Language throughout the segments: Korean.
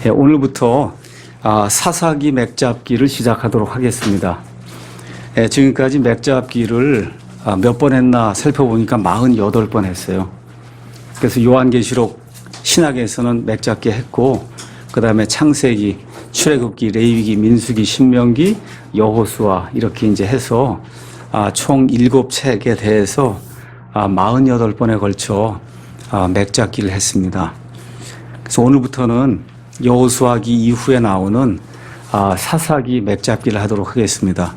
오늘부터 사사기 맥잡기를 시작하도록 하겠습니다. 지금까지 맥잡기를 몇 번 했나 살펴보니까 48번 했어요. 그래서 요한계시록 신약에서는 맥잡기 했고, 그 다음에 창세기, 출애굽기, 레위기, 민수기, 신명기, 여호수아 이렇게 이제 해서 총 7책에 대해서 48번에 걸쳐 맥잡기를 했습니다. 그래서 오늘부터는 여호수아기 이후에 나오는 사사기 맥잡기를 하도록 하겠습니다.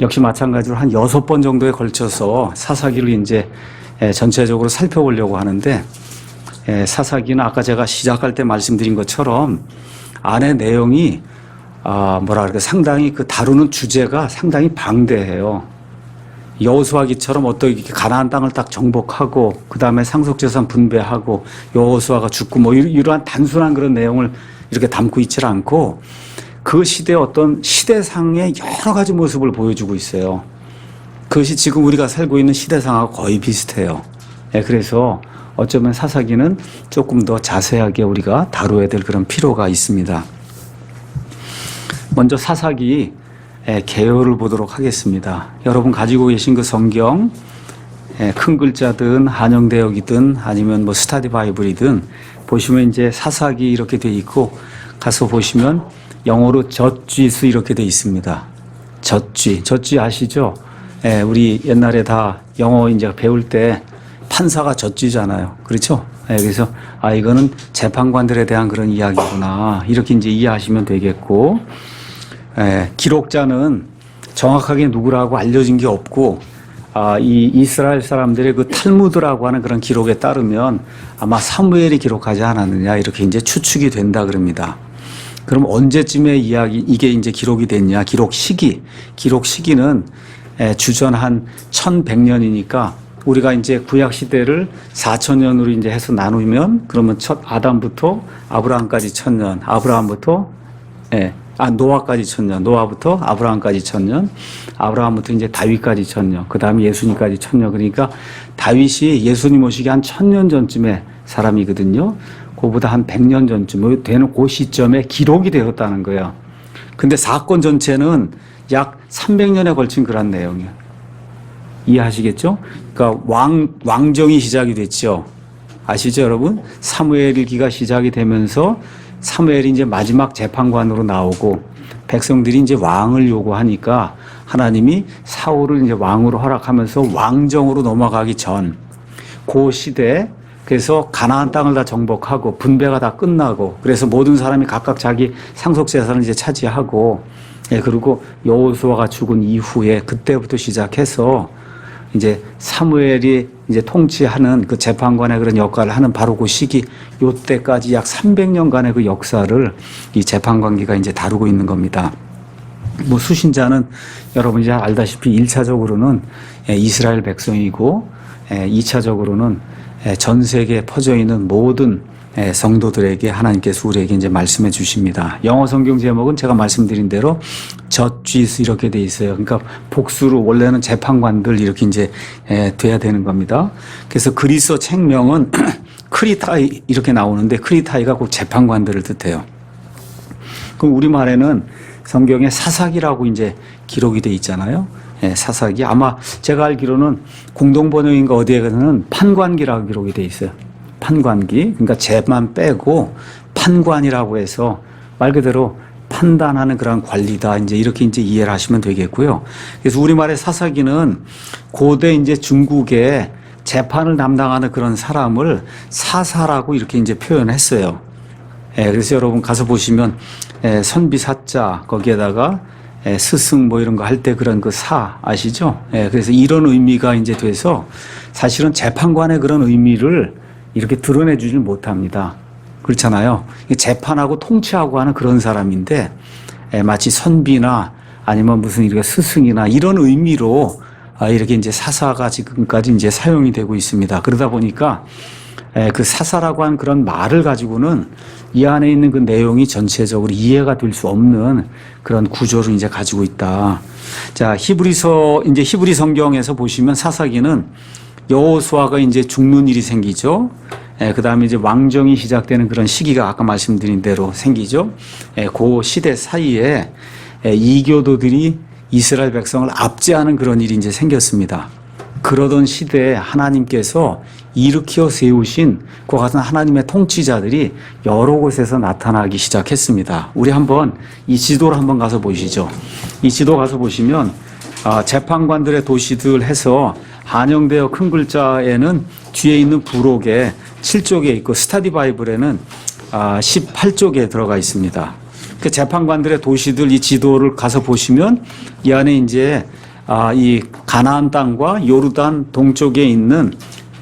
역시 마찬가지로 한 6번 정도에 걸쳐서 사사기를 이제 전체적으로 살펴보려고 하는데, 사사기는 아까 제가 시작할 때 말씀드린 것처럼 안에 내용이 상당히 그 다루는 주제가 상당히 방대해요. 여호수아기처럼 어떻게 가나안 땅을 딱 정복하고 그 다음에 상속재산 분배하고 여호수아가 죽고 이러한 단순한 그런 내용을 이렇게 담고 있질 않고, 그 시대의 어떤 시대상의 여러 가지 모습을 보여주고 있어요. 그것이 지금 우리가 살고 있는 시대상하고 거의 비슷해요. 그래서 어쩌면 사사기는 조금 더 자세하게 우리가 다루어야 될 그런 필요가 있습니다. 먼저 사사기 개요를 보도록 하겠습니다. 여러분 가지고 계신 그 성경, 큰 글자든 한영대역이든 아니면 스타디 바이블이든 보시면 이제 사사기 이렇게 돼 있고, 가서 보시면 영어로 젖쥐스 이렇게 돼 있습니다. 젖쥐 아시죠? 우리 옛날에 다 영어 이제 배울 때 판사가 젖쥐잖아요. 그렇죠? 그래서 이거는 재판관들에 대한 그런 이야기구나, 이렇게 이제 이해하시면 되겠고, 기록자는 정확하게 누구라고 알려진 게 없고, 이 이스라엘 사람들의 그 탈무드라고 하는 그런 기록에 따르면 아마 사무엘이 기록하지 않았느냐, 이렇게 이제 추측이 된다 그럽니다. 그럼 언제쯤의 이게 이제 기록이 됐냐? 기록 시기는 주전 한 1100년이니까 우리가 이제 구약 시대를 4000년으로 이제 해서 나누면, 그러면 첫 아담부터 아브라함까지 1000년, 노아까지 1000년, 노아부터 아브라함까지 1000년, 아브라함부터 이제 다윗까지 1000년, 그 다음에 예수님까지 1000년. 그러니까 다윗이 예수님 오시기 한 1000년 전쯤의 사람이거든요. 그보다 한 100년 전쯤 되는 그 시점에 기록이 되었다는 거예요. 근데 사건 전체는 약 300년에 걸친 그런 내용이에요. 이해하시겠죠? 그러니까 왕정이 시작이 됐죠. 아시죠, 여러분? 사무엘기가 시작이 되면서 사무엘이 이제 마지막 재판관으로 나오고, 백성들이 이제 왕을 요구하니까 하나님이 사울을 이제 왕으로 허락하면서 왕정으로 넘어가기 전 그 시대, 그래서 가나안 땅을 다 정복하고 분배가 다 끝나고, 그래서 모든 사람이 각각 자기 상속 재산을 이제 차지하고, 그리고 여호수아가 죽은 이후에 그때부터 시작해서 이제 사무엘이 이제 통치하는 그 재판관의 그런 역할을 하는 바로 그 시기, 요때까지 약 300년간의 그 역사를 이 재판관기가 이제 다루고 있는 겁니다. 수신자는 여러분이 잘 알다시피 1차적으로는 이스라엘 백성이고, 2차적으로는 전 세계에 퍼져 있는 모든 성도들에게 하나님께서 우리에게 이제 말씀해 주십니다. 영어 성경 제목은 제가 말씀드린 대로 젖쥐스 이렇게 돼 있어요. 그러니까 복수로 원래는 재판관들 이렇게 이제 돼야 되는 겁니다. 그래서 그리스어 책명은 크리타이 이렇게 나오는데, 크리타이가 곧 재판관들을 뜻해요. 그럼 우리말에는 성경에 사사기라고 이제 기록이 돼 있잖아요. 사사기. 아마 제가 알기로는 공동번역인가 어디에는 판관기라고 기록이 돼 있어요. 판관기. 그러니까 죄만 빼고 판관이라고 해서 말 그대로 판단하는 그런 관리다, 이제 이렇게 이제 이해를 하시면 되겠고요. 그래서 우리말의 사사기는 고대 이제 중국의 재판을 담당하는 그런 사람을 사사라고 이렇게 이제 표현했어요. 그래서 여러분 가서 보시면 선비사자 거기에다가 스승 이런 거 할 때 그런 그 사 아시죠? 그래서 이런 의미가 이제 돼서 사실은 재판관의 그런 의미를 이렇게 드러내주질 못합니다. 그렇잖아요. 재판하고 통치하고 하는 그런 사람인데, 마치 선비나 아니면 무슨 이렇게 스승이나 이런 의미로 이렇게 이제 사사가 지금까지 이제 사용이 되고 있습니다. 그러다 보니까 그 사사라고 하는 그런 말을 가지고는 이 안에 있는 그 내용이 전체적으로 이해가 될 수 없는 그런 구조를 이제 가지고 있다. 자, 히브리 성경에서 보시면 사사기는 여호수아가 이제 죽는 일이 생기죠. 그 다음에 이제 왕정이 시작되는 그런 시기가 아까 말씀드린 대로 생기죠. 그 시대 사이에 이교도들이 이스라엘 백성을 압제하는 그런 일이 이제 생겼습니다. 그러던 시대에 하나님께서 일으켜 세우신 그 같은 하나님의 통치자들이 여러 곳에서 나타나기 시작했습니다. 우리 한번 이 지도를 한번 가서 보시죠. 이 지도 가서 보시면 재판관들의 도시들 해서 한영되어 큰 글자에는 뒤에 있는 부록에 7쪽에 있고 스타디 바이블에는 18쪽에 들어가 있습니다. 그 재판관들의 도시들 이 지도를 가서 보시면 이 안에 이제 이 가나안 땅과 요르단 동쪽에 있는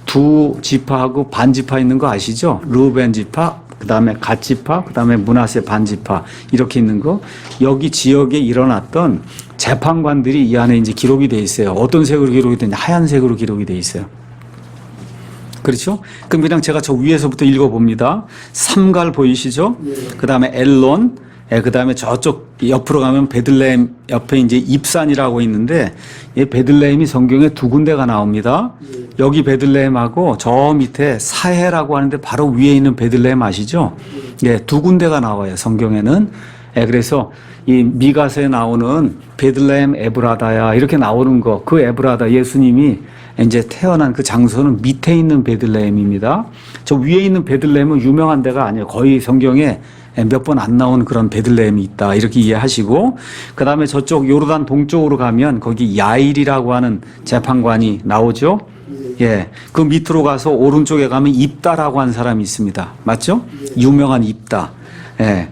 두 지파하고 반 지파 있는 거 아시죠? 르우벤 지파, 그다음에 갓 지파, 그다음에 므낫세 반 지파 이렇게 있는 거. 여기 지역에 일어났던 재판관들이 이 안에 이제 기록이 돼 있어요. 어떤 색으로 기록이 되냐? 하얀색으로 기록이 돼 있어요. 그렇죠? 그럼 그냥 제가 저 위에서부터 읽어봅니다. 삼갈 보이시죠? 그다음에 엘론, 그 다음에 저쪽 옆으로 가면 베들레헴 옆에 이제 입산이라고 있는데, 이 베들레헴이 성경에 두 군데가 나옵니다. 여기 베들레헴하고 저 밑에 사해라고 하는데 바로 위에 있는 베들레헴 아시죠? 예, 두 군데가 나와요, 성경에는. 그래서 이 미가서에 나오는 베들레헴 에브라다야 이렇게 나오는 거, 그 에브라다 예수님이 이제 태어난 그 장소는 밑에 있는 베들레헴입니다. 저 위에 있는 베들레헴은 유명한 데가 아니에요. 거의 성경에 몇 번 안 나온 그런 베들레헴이 있다 이렇게 이해하시고, 그 다음에 저쪽 요르단 동쪽으로 가면 거기 야일이라고 하는 재판관이 나오죠. 예, 그 밑으로 가서 오른쪽에 가면 입다라고 하는 사람이 있습니다. 맞죠? 유명한 입다. 예.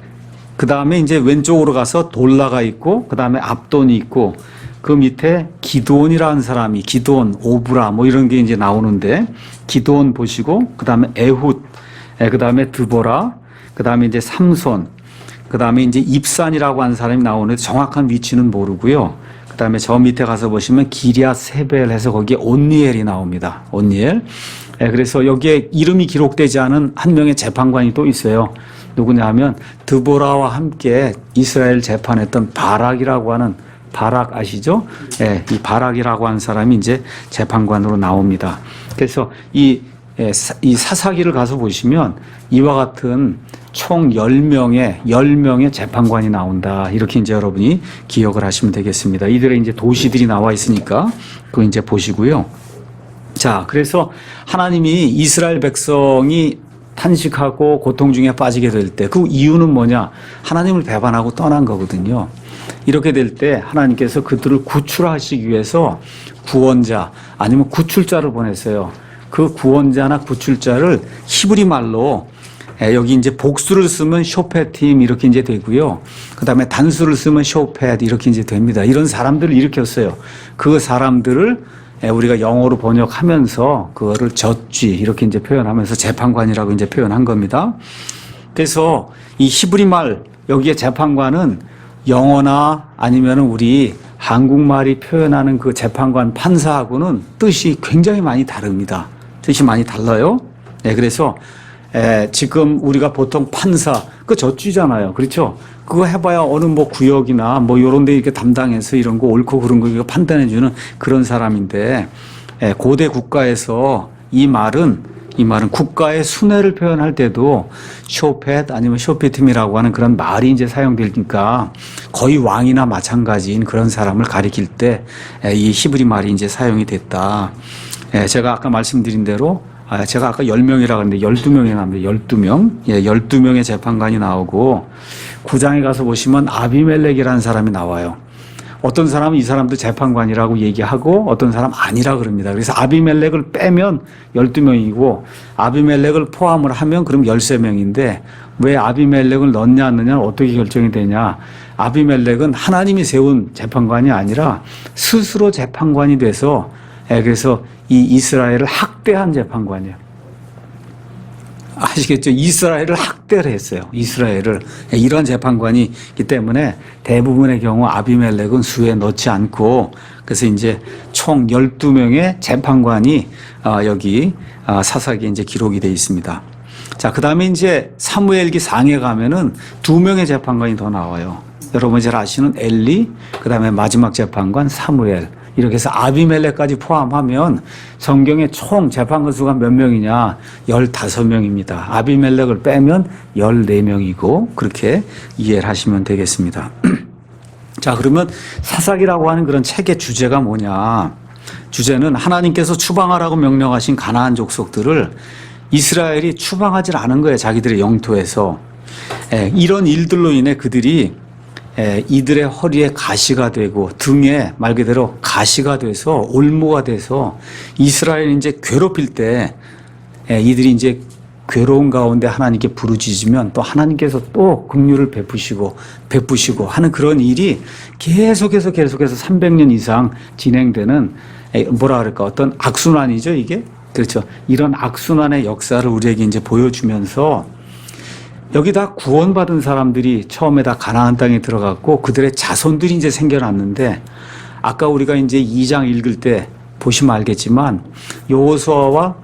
그 다음에 이제 왼쪽으로 가서 돌라가 있고, 그 다음에 압돈이 있고, 그 밑에 기드온이라는 사람이, 기드온, 오브라 뭐 이런 게 이제 나오는데, 기드온 보시고, 그 다음에 에훗, 그 다음에 드보라, 그 다음에 이제 삼손, 그 다음에 이제 입산이라고 하는 사람이 나오는데 정확한 위치는 모르고요. 그 다음에 저 밑에 가서 보시면 기리앗 세벨 해서 거기에 온니엘이 나옵니다. 온니엘. 그래서 여기에 이름이 기록되지 않은 한 명의 재판관이 또 있어요. 누구냐 하면 드보라와 함께 이스라엘 재판했던 바락이라고 하는, 바락 아시죠? 예, 이 바락이라고 하는 사람이 이제 재판관으로 나옵니다. 그래서 이 사사기를 가서 보시면 이와 같은 총 10명의 재판관이 나온다. 이렇게 이제 여러분이 기억을 하시면 되겠습니다. 이들의 이제 도시들이 나와 있으니까 그거 이제 보시고요. 자, 그래서 하나님이 이스라엘 백성이 탄식하고 고통 중에 빠지게 될 때 그 이유는 뭐냐? 하나님을 배반하고 떠난 거거든요. 이렇게 될 때 하나님께서 그들을 구출하시기 위해서 구원자 아니면 구출자를 보냈어요. 그 구원자나 구출자를 히브리 말로 여기 이제 복수를 쓰면 쇼페팀 이렇게 이제 되고요. 그 다음에 단수를 쓰면 쇼펫 이렇게 이제 됩니다. 이런 사람들을 일으켰어요. 그 사람들을 우리가 영어로 번역하면서 그거를 젖쥐 이렇게 이제 표현하면서 재판관이라고 이제 표현한 겁니다. 그래서 이 히브리 말 여기에 재판관은 영어나 아니면은 우리 한국말이 표현하는 그 재판관 판사하고는 뜻이 굉장히 많이 다릅니다. 뜻이 많이 달라요. 그래서 지금 우리가 보통 판사, 그 젖쥐잖아요. 그렇죠? 그거 해봐야 어느 뭐 구역이나 뭐 요런 데 이렇게 담당해서 이런 거 옳고 그런 거 판단해주는 그런 사람인데, 고대 국가에서 이 말은 국가의 순회를 표현할 때도 쇼펫 아니면 쇼피팀이라고 하는 그런 말이 이제 사용되니까 거의 왕이나 마찬가지인 그런 사람을 가리킬 때 이 히브리 말이 이제 사용이 됐다. 제가 아까 말씀드린 대로 제가 아까 10명이라고 했는데 12명이 나옵니다. 12명. 12명의 재판관이 나오고 9장에 가서 보시면 아비멜렉이라는 사람이 나와요. 어떤 사람은 이 사람도 재판관이라고 얘기하고 어떤 사람 아니라 그럽니다. 그래서 아비멜렉을 빼면 12명이고 아비멜렉을 포함을 하면 그럼 13명인데 왜 아비멜렉을 넣냐 안 넣냐는 어떻게 결정이 되냐. 아비멜렉은 하나님이 세운 재판관이 아니라 스스로 재판관이 돼서 그래서 이 이스라엘을 학대한 재판관이에요. 아시겠죠? 이스라엘을 학대를 했어요. 이스라엘을. 이런 재판관이 있기 때문에 대부분의 경우 아비멜렉은 수에 넣지 않고 그래서 이제 총 12명의 재판관이 여기 사사기에 이제 기록이 되어 있습니다. 자, 그 다음에 이제 사무엘기 상에 가면은 2명의 재판관이 더 나와요. 여러분이 잘 아시는 엘리, 그 다음에 마지막 재판관 사무엘. 이렇게 해서 아비멜렉까지 포함하면 성경의 총 재판관 수가 몇 명이냐? 15명입니다. 아비멜렉을 빼면 14명이고 그렇게 이해를 하시면 되겠습니다. 자, 그러면 사사기라고 하는 그런 책의 주제가 뭐냐? 주제는 하나님께서 추방하라고 명령하신 가나안 족속들을 이스라엘이 추방하지 않은 거예요. 자기들의 영토에서. 이런 일들로 인해 그들이 이들의 허리에 가시가 되고 등에 말 그대로 가시가 돼서 올무가 돼서 이스라엘이 이제 괴롭힐 때 이들이 이제 괴로운 가운데 하나님께 부르짖으면 또 하나님께서 또 긍휼을 베푸시고 하는 그런 일이 계속해서 300년 이상 진행되는 뭐라 그럴까 어떤 악순환이죠 이게. 그렇죠. 이런 악순환의 역사를 우리에게 이제 보여주면서 여기다 구원받은 사람들이 처음에 다 가나안 땅에 들어갔고 그들의 자손들이 이제 생겨났는데 아까 우리가 이제 2장 읽을 때 보시면 알겠지만 여호수아와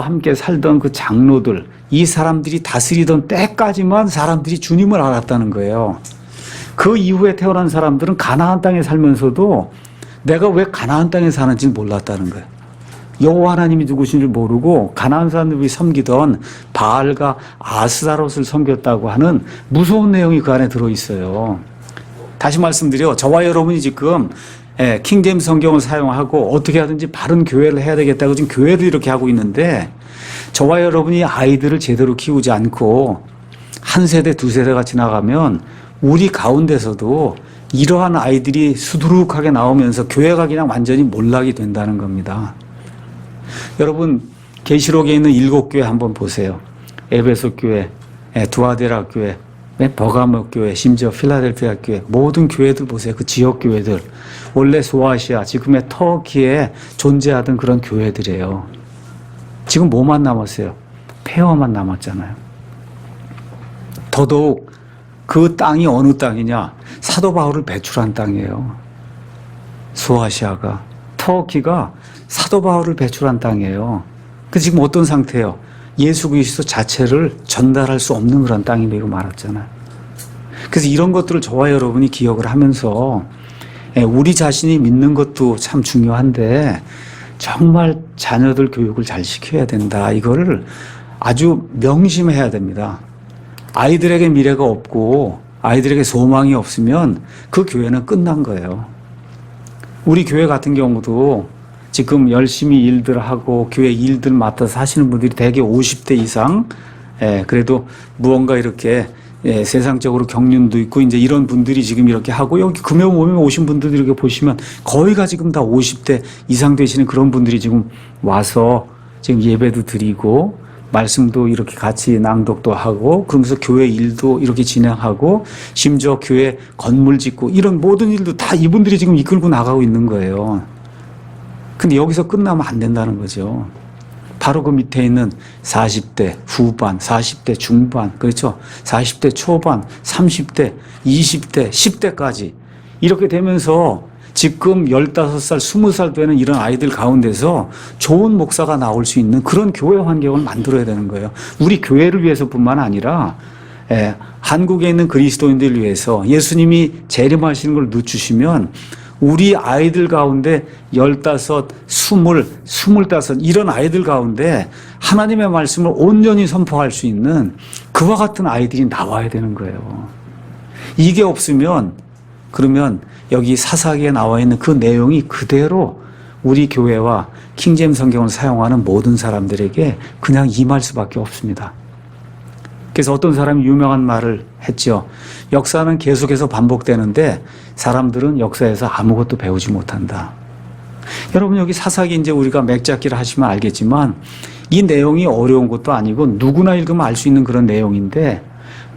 함께 살던 그 장로들 이 사람들이 다스리던 때까지만 사람들이 주님을 알았다는 거예요. 그 이후에 태어난 사람들은 가나안 땅에 살면서도 내가 왜 가나안 땅에 사는지 몰랐다는 거예요. 여호와 하나님이 누구신 줄 모르고 가나안 사람들이 섬기던 바알과 아스타롯을 섬겼다고 하는 무서운 내용이 그 안에 들어있어요. 다시 말씀드려 저와 여러분이 지금 킹제임스 성경을 사용하고 어떻게 하든지 바른 교회를 해야 되겠다고 지금 교회를 이렇게 하고 있는데 저와 여러분이 아이들을 제대로 키우지 않고 한 세대 두 세대가 지나가면 우리 가운데서도 이러한 아이들이 수두룩하게 나오면서 교회가 그냥 완전히 몰락이 된다는 겁니다. 여러분 계시록에 있는 7교회 한번 보세요. 에베소 교회, 두아데라 교회, 버가모 교회, 심지어 필라델피아 교회 모든 교회들 보세요. 그 지역 교회들 원래 소아시아 지금의 터키에 존재하던 그런 교회들이에요. 지금 뭐만 남았어요? 폐허만 남았잖아요. 더더욱 그 땅이 어느 땅이냐? 사도 바울을 배출한 땅이에요. 소아시아가 터키가 사도 바울을 배출한 땅이에요. 그 지금 어떤 상태예요? 예수 그리스도 자체를 전달할 수 없는 그런 땅이 되고 말았잖아요. 그래서 이런 것들을 저와 여러분이 기억을 하면서 우리 자신이 믿는 것도 참 중요한데 정말 자녀들 교육을 잘 시켜야 된다. 이거를 아주 명심해야 됩니다. 아이들에게 미래가 없고 아이들에게 소망이 없으면 그 교회는 끝난 거예요. 우리 교회 같은 경우도 지금 열심히 일들 하고 교회 일들 맡아서 하시는 분들이 대개 50대 이상 그래도 무언가 이렇게 세상적으로 경륜도 있고 이제 이런 분들이 지금 이렇게 하고 여기 금요 모임에 오신 분들 이렇게 보시면 거의가 지금 다 50대 이상 되시는 그런 분들이 지금 와서 지금 예배도 드리고 말씀도 이렇게 같이 낭독도 하고 그러면서 교회 일도 이렇게 진행하고 심지어 교회 건물 짓고 이런 모든 일도 다 이분들이 지금 이끌고 나가고 있는 거예요. 근데 여기서 끝나면 안 된다는 거죠. 바로 그 밑에 있는 40대 후반, 40대 중반, 그렇죠? 40대 초반, 30대, 20대, 10대까지 이렇게 되면서 지금 15살, 20살 되는 이런 아이들 가운데서 좋은 목사가 나올 수 있는 그런 교회 환경을 만들어야 되는 거예요. 우리 교회를 위해서뿐만 아니라 한국에 있는 그리스도인들을 위해서 예수님이 재림하시는 걸 늦추시면 우리 아이들 가운데 15, 20, 25 이런 아이들 가운데 하나님의 말씀을 온전히 선포할 수 있는 그와 같은 아이들이 나와야 되는 거예요. 이게 없으면 그러면 여기 사사기에 나와 있는 그 내용이 그대로 우리 교회와 킹제임스 성경을 사용하는 모든 사람들에게 그냥 임할 수밖에 없습니다. 그래서 어떤 사람이 유명한 말을 했죠. 역사는 계속해서 반복되는데 사람들은 역사에서 아무것도 배우지 못한다. 여러분 여기 사사기 이제 우리가 맥잡기를 하시면 알겠지만 이 내용이 어려운 것도 아니고 누구나 읽으면 알 수 있는 그런 내용인데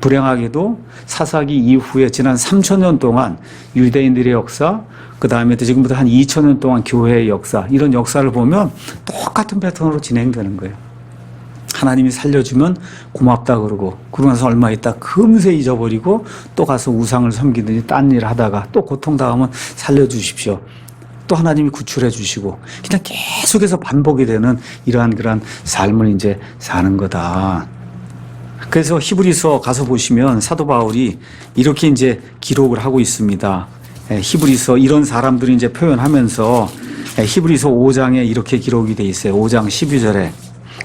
불행하게도 사사기 이후에 지난 3000년 동안 유대인들의 역사 그 다음에 지금부터 한 2000년 동안 교회의 역사 이런 역사를 보면 똑같은 패턴으로 진행되는 거예요. 하나님이 살려주면 고맙다 그러고 나서 얼마 있다 금세 잊어버리고 또 가서 우상을 섬기든지 딴 일 하다가 또 고통당하면 살려주십시오. 또 하나님이 구출해 주시고 그냥 계속해서 반복이 되는 이러한 그런 삶을 이제 사는 거다. 그래서 히브리서 가서 보시면 사도 바울이 이렇게 이제 기록을 하고 있습니다. 히브리서 이런 사람들이 이제 표현하면서 히브리서 5장에 이렇게 기록이 돼 있어요. 5장 12절에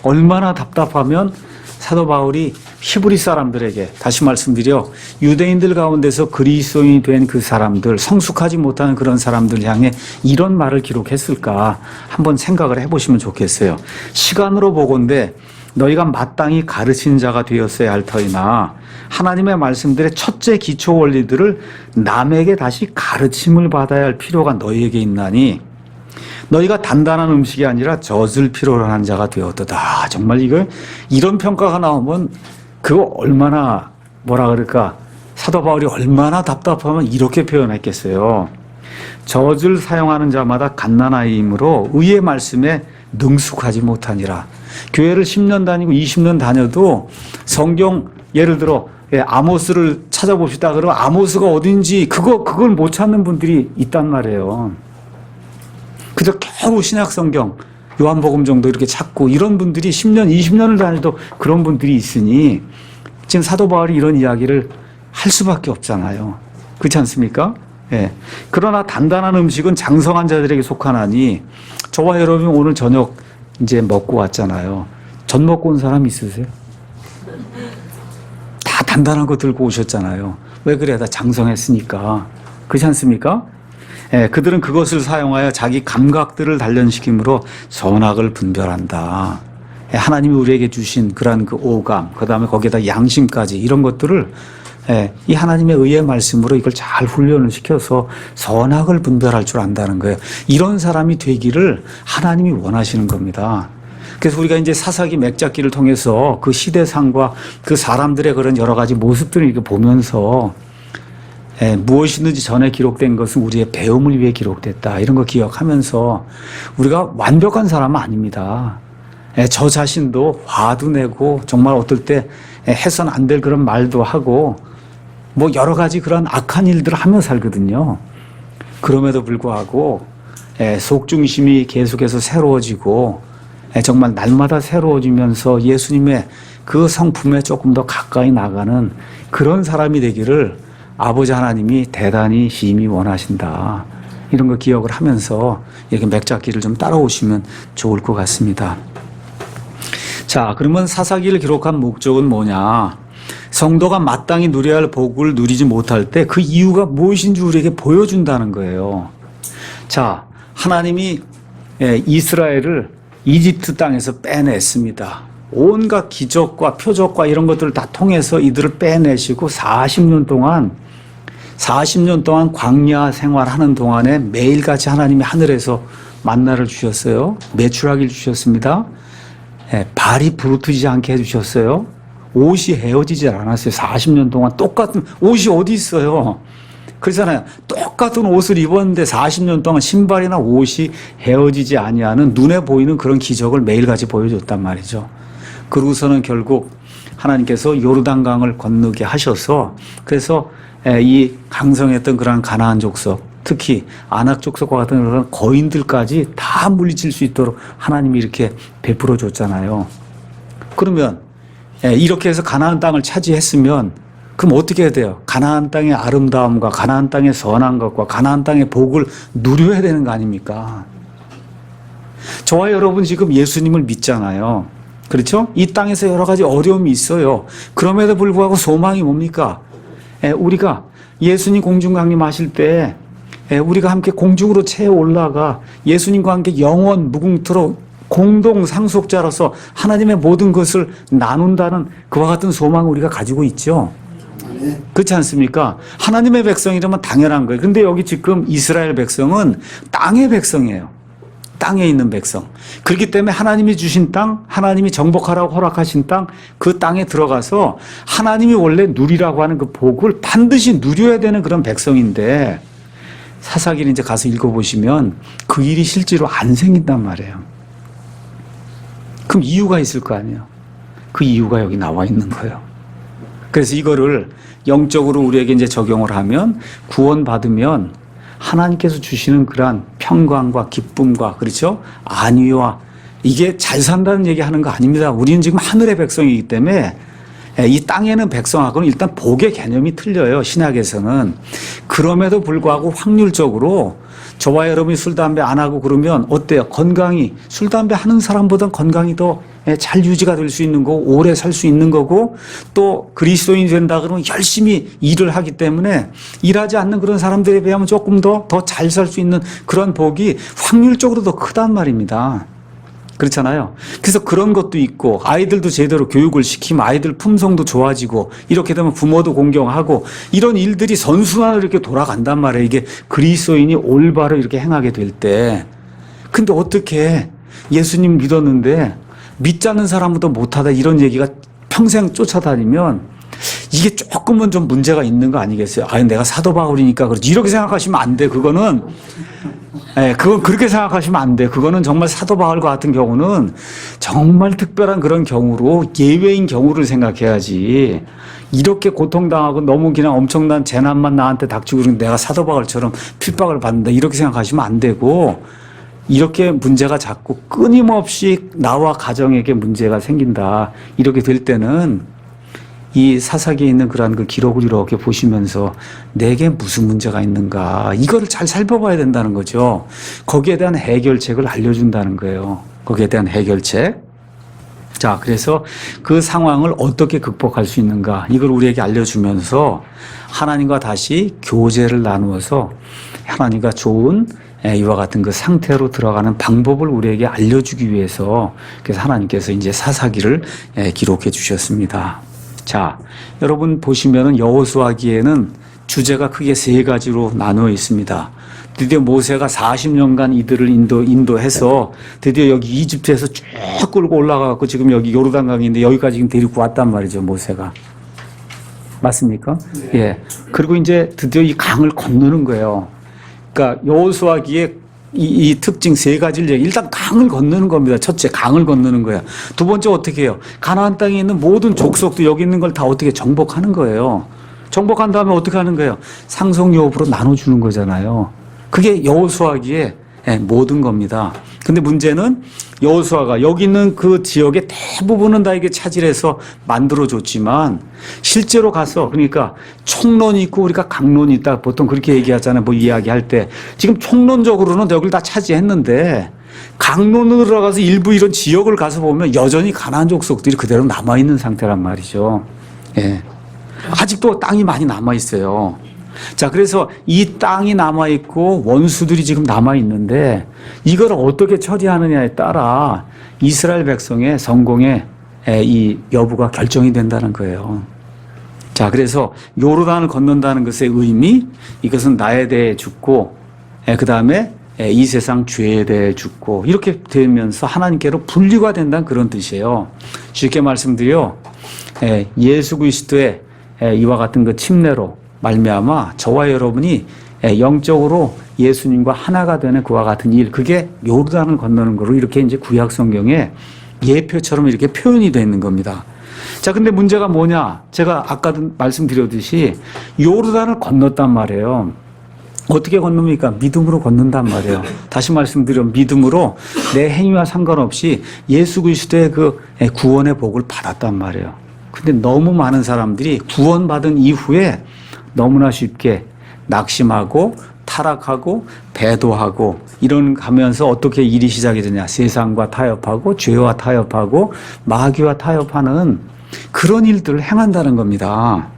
얼마나 답답하면 사도 바울이 히브리 사람들에게 다시 말씀드려 유대인들 가운데서 그리스도인이 된 그 사람들 성숙하지 못하는 그런 사람들 향해 이런 말을 기록했을까 한번 생각을 해보시면 좋겠어요. 시간으로 보건대 너희가 마땅히 가르친 자가 되었어야 할 터이나 하나님의 말씀들의 첫째 기초 원리들을 남에게 다시 가르침을 받아야 할 필요가 너희에게 있나니 너희가 단단한 음식이 아니라 젖을 필요로 하는 자가 되었도다. 정말 이런 평가가 나오면 그거 얼마나 뭐라 그럴까 사도 바울이 얼마나 답답하면 이렇게 표현했겠어요. 젖을 사용하는 자마다 갓난아이이므로 의의 말씀에 능숙하지 못하니라. 교회를 10년 다니고 20년 다녀도 성경 예를 들어 아모스를 찾아봅시다. 그러면 아모스가 어딘지 그걸 못 찾는 분들이 있단 말이에요. 그저 겨우 신약 성경 요한복음 정도 이렇게 찾고 이런 분들이 10년, 20년을 다녀도 그런 분들이 있으니 지금 사도 바울이 이런 이야기를 할 수밖에 없잖아요. 그렇지 않습니까? 예. 그러나 단단한 음식은 장성한 자들에게 속하나니 저와 여러분 오늘 저녁 이제 먹고 왔잖아요. 전 먹고 온 사람 있으세요? 다 단단한 거 들고 오셨잖아요. 왜 그래? 다 장성했으니까. 그렇지 않습니까? 예, 그들은 그것을 사용하여 자기 감각들을 단련시킴으로 선악을 분별한다. 예, 하나님이 우리에게 주신 그러한 그 오감, 그 다음에 거기에다 양심까지 이런 것들을 이 하나님의 의의 말씀으로 이걸 잘 훈련을 시켜서 선악을 분별할 줄 안다는 거예요. 이런 사람이 되기를 하나님이 원하시는 겁니다. 그래서 우리가 이제 사사기 맥잡기를 통해서 그 시대상과 그 사람들의 그런 여러 가지 모습들을 이렇게 보면서 무엇이든지 전에 기록된 것은 우리의 배움을 위해 기록됐다. 이런 거 기억하면서 우리가 완벽한 사람은 아닙니다. 저 자신도 화도 내고 정말 어떨 때 해서는 안 될 그런 말도 하고 뭐 여러 가지 그런 악한 일들을 하며 살거든요. 그럼에도 불구하고 속중심이 계속해서 새로워지고 정말 날마다 새로워지면서 예수님의 그 성품에 조금 더 가까이 나가는 그런 사람이 되기를 아버지 하나님이 대단히 심히 원하신다. 이런 거 기억을 하면서 이렇게 맥잡기를 좀 따라오시면 좋을 것 같습니다. 자, 그러면 사사기를 기록한 목적은 뭐냐? 성도가 마땅히 누려야 할 복을 누리지 못할 때 그 이유가 무엇인지 우리에게 보여준다는 거예요. 자, 하나님이 이스라엘을 이집트 땅에서 빼냈습니다. 온갖 기적과 표적과 이런 것들을 다 통해서 이들을 빼내시고 40년 동안 광야 생활하는 동안에 매일같이 하나님이 하늘에서 만나를 주셨어요. 메추라기를 주셨습니다. 발이 부르트지 않게 해주셨어요. 옷이 헤어지지 않았어요. 40년 동안 똑같은 옷이 어디 있어요. 그렇잖아요. 똑같은 옷을 입었는데 40년 동안 신발이나 옷이 헤어지지 아니하는 눈에 보이는 그런 기적을 매일같이 보여줬단 말이죠. 그러고서는 결국 하나님께서 요르단강을 건너게 하셔서 그래서 이 강성했던 그런 가나안 족속, 특히 아낙 족속과 같은 그런 거인들까지 다 물리칠 수 있도록 하나님이 이렇게 베풀어 줬잖아요. 그러면 이렇게 해서 가나안 땅을 차지했으면 그럼 어떻게 해야 돼요? 가나안 땅의 아름다움과 가나안 땅의 선한 것과 가나안 땅의 복을 누려야 되는 거 아닙니까? 저와 여러분 지금 예수님을 믿잖아요. 그렇죠? 이 땅에서 여러 가지 어려움이 있어요. 그럼에도 불구하고 소망이 뭡니까? 우리가 예수님 공중 강림하실 때 우리가 함께 공중으로 채 올라가 예수님과 함께 영원 무궁토록 공동 상속자로서 하나님의 모든 것을 나눈다는 그와 같은 소망을 우리가 가지고 있죠. 그렇지 않습니까? 하나님의 백성이라면 당연한 거예요. 근데 여기 지금 이스라엘 백성은 땅의 백성이에요. 땅에 있는 백성. 그렇기 때문에 하나님이 주신 땅, 하나님이 정복하라고 허락하신 땅, 그 땅에 들어가서 하나님이 원래 누리라고 하는 그 복을 반드시 누려야 되는 그런 백성인데 사사기를 이제 가서 읽어보시면 그 일이 실제로 안 생긴단 말이에요. 그럼 이유가 있을 거 아니에요. 그 이유가 여기 나와 있는 거예요. 그래서 이거를 영적으로 우리에게 이제 적용을 하면 구원받으면 하나님께서 주시는 그러한 평강과 기쁨과 그렇죠? 안위와 이게 잘 산다는 얘기 하는 거 아닙니다. 우리는 지금 하늘의 백성이기 때문에 이 땅에는 백성하고는 일단 복의 개념이 틀려요. 신약에서는. 그럼에도 불구하고 확률적으로 저와 여러분이 술, 담배 안 하고 그러면 어때요? 건강이, 술, 담배 하는 사람보다 건강이 더 잘 유지가 될 수 있는 거고, 오래 살 수 있는 거고, 또 그리스도인이 된다 그러면 열심히 일을 하기 때문에 일하지 않는 그런 사람들에 비하면 조금 더 잘 살 수 있는 그런 복이 확률적으로 더 크단 말입니다. 그렇잖아요. 그래서 그런 것도 있고, 아이들도 제대로 교육을 시키면 아이들 품성도 좋아지고, 이렇게 되면 부모도 공경하고, 이런 일들이 선순환으로 이렇게 돌아간단 말이에요. 이게 그리스도인이 올바로 이렇게 행하게 될 때. 근데 어떻게 예수님 믿었는데 믿지 않는 사람보다 못하다 이런 얘기가 평생 쫓아다니면 이게 조금은 좀 문제가 있는 거 아니겠어요? 아니, 내가 사도 바울이니까 그렇지. 이렇게 생각하시면 안 돼. 그거는 그건 그렇게 생각하시면 안 돼. 그거는 정말 사도 바울과 같은 경우는 정말 특별한 그런 경우로 예외인 경우를 생각해야지. 이렇게 고통당하고 너무 그냥 엄청난 재난만 나한테 닥치고 그러면 내가 사도 바울처럼 핍박을 받는다. 이렇게 생각하시면 안 되고, 이렇게 문제가 자꾸 끊임없이 나와 가정에게 문제가 생긴다. 이렇게 될 때는 이 사사기에 있는 그러한 그 기록을 이렇게 보시면서 내게 무슨 문제가 있는가, 이거를 잘 살펴봐야 된다는 거죠. 거기에 대한 해결책을 알려준다는 거예요. 거기에 대한 해결책. 자, 그래서 그 상황을 어떻게 극복할 수 있는가, 이걸 우리에게 알려주면서 하나님과 다시 교제를 나누어서 하나님과 좋은 이와 같은 그 상태로 들어가는 방법을 우리에게 알려주기 위해서, 그래서 하나님께서 이제 사사기를 기록해 주셨습니다. 자, 여러분 보시면은 여호수아기에는 주제가 크게 세 가지로 나누어 있습니다. 드디어 모세가 40년간 이들을 인도해서 드디어 여기 이집트에서 쭉 끌고 올라가고 지금 여기 요르단강인데 여기까지 지금 데리고 왔단 말이죠, 모세가. 맞습니까? 네. 예. 그리고 이제 드디어 이 강을 건너는 거예요. 그러니까 여호수아기의 이 특징 세 가지를 얘기. 일단 강을 건너는 겁니다. 첫째, 강을 건너는 거야. 두 번째, 어떻게 해요? 가나안 땅에 있는 모든 족속도 여기 있는 걸 다 어떻게 정복하는 거예요. 정복한 다음에 어떻게 하는 거예요? 상속유업으로 나눠주는 거잖아요. 그게 여호수아기의 모든 겁니다. 근데 문제는 여호수아가 여기 있는 그 지역의 대부분은 다 이게 차지해서 만들어줬지만 실제로 가서, 그러니까 총론이 있고 우리가 강론이 있다 보통 그렇게 얘기하잖아요. 뭐 이야기할 때 지금 총론적으로는 여기를 다 차지했는데 강론으로 들어가서 일부 이런 지역을 가서 보면 여전히 가나안 족속들이 그대로 남아있는 상태란 말이죠. 예. 아직도 땅이 많이 남아있어요. 자, 그래서 이 땅이 남아있고 원수들이 지금 남아있는데 이걸 어떻게 처리하느냐에 따라 이스라엘 백성의 성공의 이 여부가 결정이 된다는 거예요. 자, 그래서 요르단을 건넌다는 것의 의미, 이것은 나에 대해 죽고, 그 다음에 이 세상 죄에 대해 죽고, 이렇게 되면서 하나님께로 분리가 된다는 그런 뜻이에요. 쉽게 말씀드려, 예수 그리스도의 이와 같은 그 침례로 말미암아 저와 여러분이 영적으로 예수님과 하나가 되는 그와 같은 일, 그게 요르단을 건너는 거로 이렇게 이제 구약 성경에 예표처럼 이렇게 표현이 되어 있는 겁니다. 자, 근데 문제가 뭐냐? 제가 아까도 말씀드렸듯이 요르단을 건넜단 말이에요. 어떻게 건넙니까? 믿음으로 건넌단 말이에요. 다시 말씀드려, 믿음으로 내 행위와 상관없이 예수 그리스도의 그 구원의 복을 받았단 말이에요. 근데 너무 많은 사람들이 구원받은 이후에 너무나 쉽게 낙심하고 타락하고 배도하고 이런 가면서 어떻게 일이 시작이 되냐? 세상과 타협하고 죄와 타협하고 마귀와 타협하는 그런 일들을 행한다는 겁니다.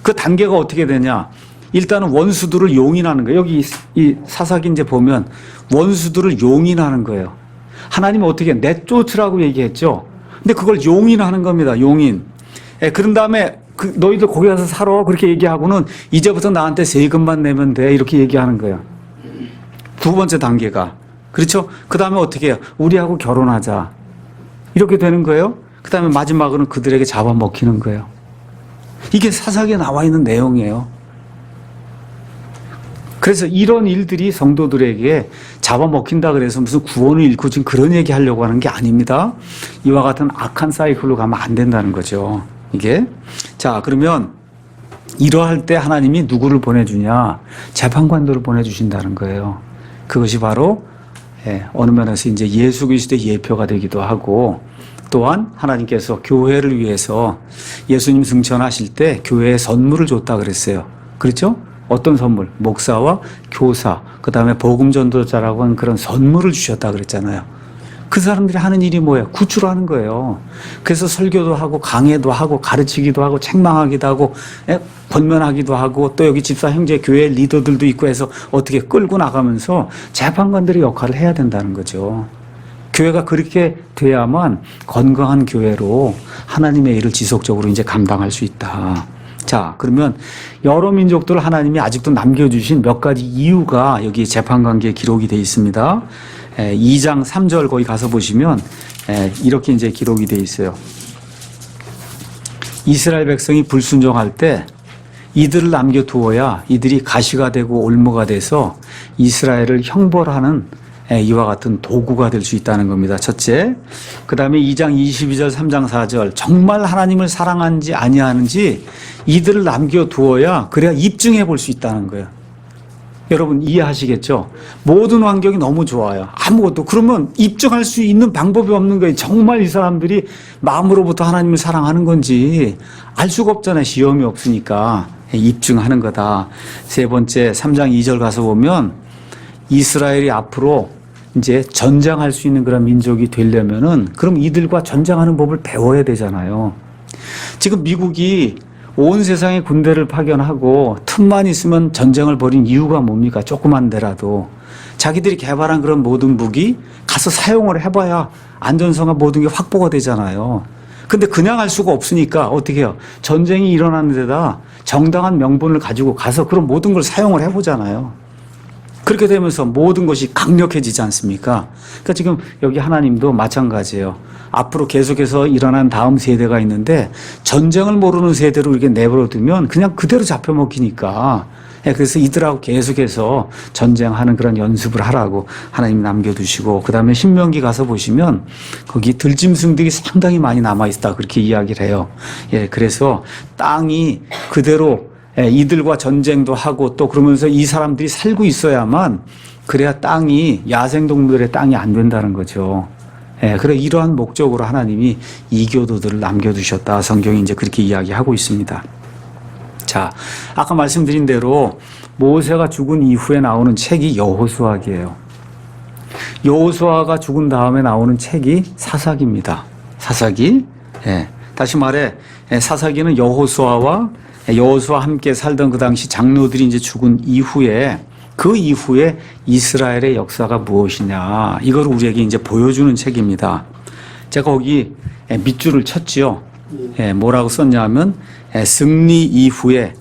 그 단계가 어떻게 되냐? 일단은 원수들을 용인하는 거예요. 여기 이 사사기 이제 보면 원수들을 용인하는 거예요. 하나님은 어떻게 내쫓으라고 얘기했죠. 근데 그걸 용인하는 겁니다. 용인. 그런 다음에 너희들 거기 가서 살아 그렇게 얘기하고는 이제부터 나한테 세금만 내면 돼 이렇게 얘기하는 거예요. 두 번째 단계가. 그렇죠? 그 다음에 어떻게 해요? 우리하고 결혼하자. 이렇게 되는 거예요. 그 다음에 마지막으로는 그들에게 잡아먹히는 거예요. 이게 사사기에 나와 있는 내용이에요. 그래서 이런 일들이 성도들에게 잡아먹힌다 그래서 무슨 구원을 잃고 지금 그런 얘기 하려고 하는 게 아닙니다. 이와 같은 악한 사이클로 가면 안 된다는 거죠. 이게. 자, 그러면 이러할 때 하나님이 누구를 보내주냐? 재판관들을 보내주신다는 거예요. 그것이 바로 어느 면에서 이제 예수 그리스도의 예표가 되기도 하고 또한 하나님께서 교회를 위해서 예수님 승천하실 때 교회에 선물을 줬다 그랬어요. 그렇죠? 어떤 선물? 목사와 교사, 그 다음에 복음 전도자라고 하는 그런 선물을 주셨다 그랬잖아요. 그 사람들이 하는 일이 뭐예요? 구출하는 거예요. 그래서 설교도 하고 강해도 하고 가르치기도 하고 책망하기도 하고 권면하기도 하고 또 여기 집사 형제 교회 리더들도 있고 해서 어떻게 끌고 나가면서 재판관들의 역할을 해야 된다는 거죠. 교회가 그렇게 돼야만 건강한 교회로 하나님의 일을 지속적으로 이제 감당할 수 있다. 자, 그러면 여러 민족들을 하나님이 아직도 남겨주신 몇 가지 이유가 여기 재판관계에 기록이 되어 있습니다. 2장 3절 거기 가서 보시면 이렇게 이제 기록이 되어 있어요. 이스라엘 백성이 불순종할 때 이들을 남겨두어야 이들이 가시가 되고 올무가 돼서 이스라엘을 형벌하는 이와 같은 도구가 될 수 있다는 겁니다. 첫째. 그 다음에 2장 22절 3장 4절 정말 하나님을 사랑하는지 아니하는지 이들을 남겨두어야 그래야 입증해 볼 수 있다는 거예요. 여러분 이해하시겠죠? 모든 환경이 너무 좋아요. 아무것도. 그러면 입증할 수 있는 방법이 없는 거예요. 정말 이 사람들이 마음으로부터 하나님을 사랑하는 건지 알 수가 없잖아요. 시험이 없으니까. 입증하는 거다. 세 번째 3장 2절 가서 보면 이스라엘이 앞으로 이제 전쟁할 수 있는 그런 민족이 되려면은 그럼 이들과 전쟁하는 법을 배워야 되잖아요. 지금 미국이 온 세상에 군대를 파견하고 틈만 있으면 전쟁을 벌인 이유가 뭡니까? 조그만 데라도. 자기들이 개발한 그런 모든 무기 가서 사용을 해봐야 안전성과 모든 게 확보가 되잖아요. 근데 그냥 할 수가 없으니까 어떻게 해요? 전쟁이 일어나는 데다 정당한 명분을 가지고 가서 그런 모든 걸 사용을 해보잖아요. 그렇게 되면서 모든 것이 강력해지지 않습니까? 그러니까 지금 여기 하나님도 마찬가지예요. 앞으로 계속해서 일어난 다음 세대가 있는데 전쟁을 모르는 세대로 이렇게 내버려두면 그냥 그대로 잡혀먹히니까 그래서 이들하고 계속해서 전쟁하는 그런 연습을 하라고 하나님 남겨두시고 그 다음에 신명기 가서 보시면 거기 들짐승들이 상당히 많이 남아있다 그렇게 이야기를 해요. 그래서 땅이 그대로 이들과 전쟁도 하고 또 그러면서 이 사람들이 살고 있어야만 그래야 땅이 야생동물의 땅이 안 된다는 거죠. 그래 이러한 목적으로 하나님이 이교도들을 남겨두셨다. 성경이 이제 그렇게 이야기하고 있습니다. 자, 아까 말씀드린 대로 모세가 죽은 이후에 나오는 책이 여호수아기예요. 여호수아가 죽은 다음에 나오는 책이 사사기입니다. 사사기. 다시 말해 사사기는 여호수아와 함께 살던 그 당시 장로들이 이제 죽은 이후에 그 이후에 이스라엘의 역사가 무엇이냐 이걸 우리에게 이제 보여주는 책입니다. 제가 거기 밑줄을 쳤지요. 뭐라고 썼냐면 승리 이후에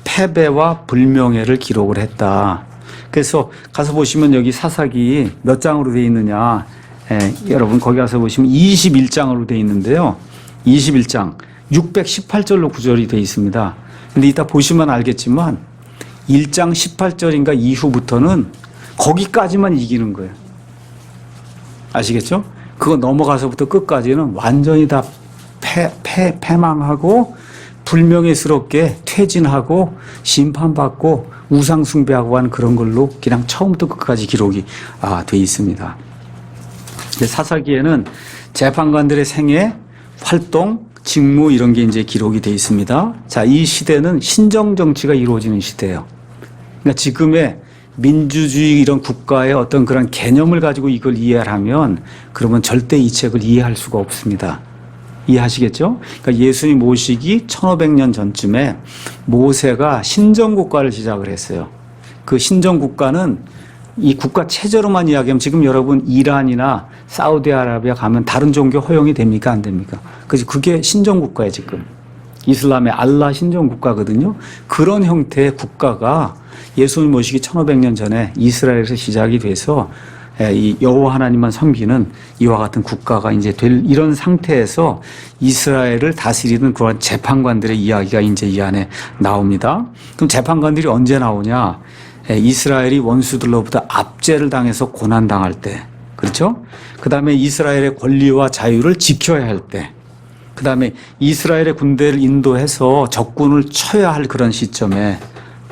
패배와 불명예를 기록을 했다. 그래서 가서 보시면 여기 사사기 몇 장으로 되어 있느냐 여러분 거기 가서 보시면 21장으로 되어 있는데요. 21장 618절로 구절이 되어 있습니다. 근데 이따 보시면 알겠지만 1장 18절인가 이후부터는 거기까지만 이기는 거예요. 아시겠죠? 그거 넘어가서부터 끝까지는 완전히 다 패망하고 불명예스럽게 퇴진하고 심판받고 우상숭배하고 하는 그런 걸로 그냥 처음부터 끝까지 기록이 돼 있습니다. 사사기에는 재판관들의 생애, 활동, 직무 이런 게 이제 기록이 되어 있습니다. 자, 이 시대는 신정 정치가 이루어지는 시대예요. 그러니까 지금의 민주주의 이런 국가의 어떤 그런 개념을 가지고 이걸 이해를 하면 그러면 절대 이 책을 이해할 수가 없습니다. 이해하시겠죠? 그러니까 예수님 오시기 1500년 전쯤에 모세가 신정국가를 시작을 했어요. 그 신정국가는 이 국가 체제로만 이야기하면 지금 여러분 이란이나 사우디아라비아 가면 다른 종교 허용이 됩니까? 안 됩니까? 그래서 그게 신정국가예요, 지금. 이슬람의 알라 신정국가거든요. 그런 형태의 국가가 예수님 오시기 1500년 전에 이스라엘에서 시작이 돼서 이 여호와 하나님만 섬기는 이와 같은 국가가 이제 될 이런 상태에서 이스라엘을 다스리는 그런 재판관들의 이야기가 이제 이 안에 나옵니다. 그럼 재판관들이 언제 나오냐? 이스라엘이 원수들로부터 압제를 당해서 고난당할 때, 그렇죠? 그 다음에 이스라엘의 권리와 자유를 지켜야 할 때, 그 다음에 이스라엘의 군대를 인도해서 적군을 쳐야 할 그런 시점에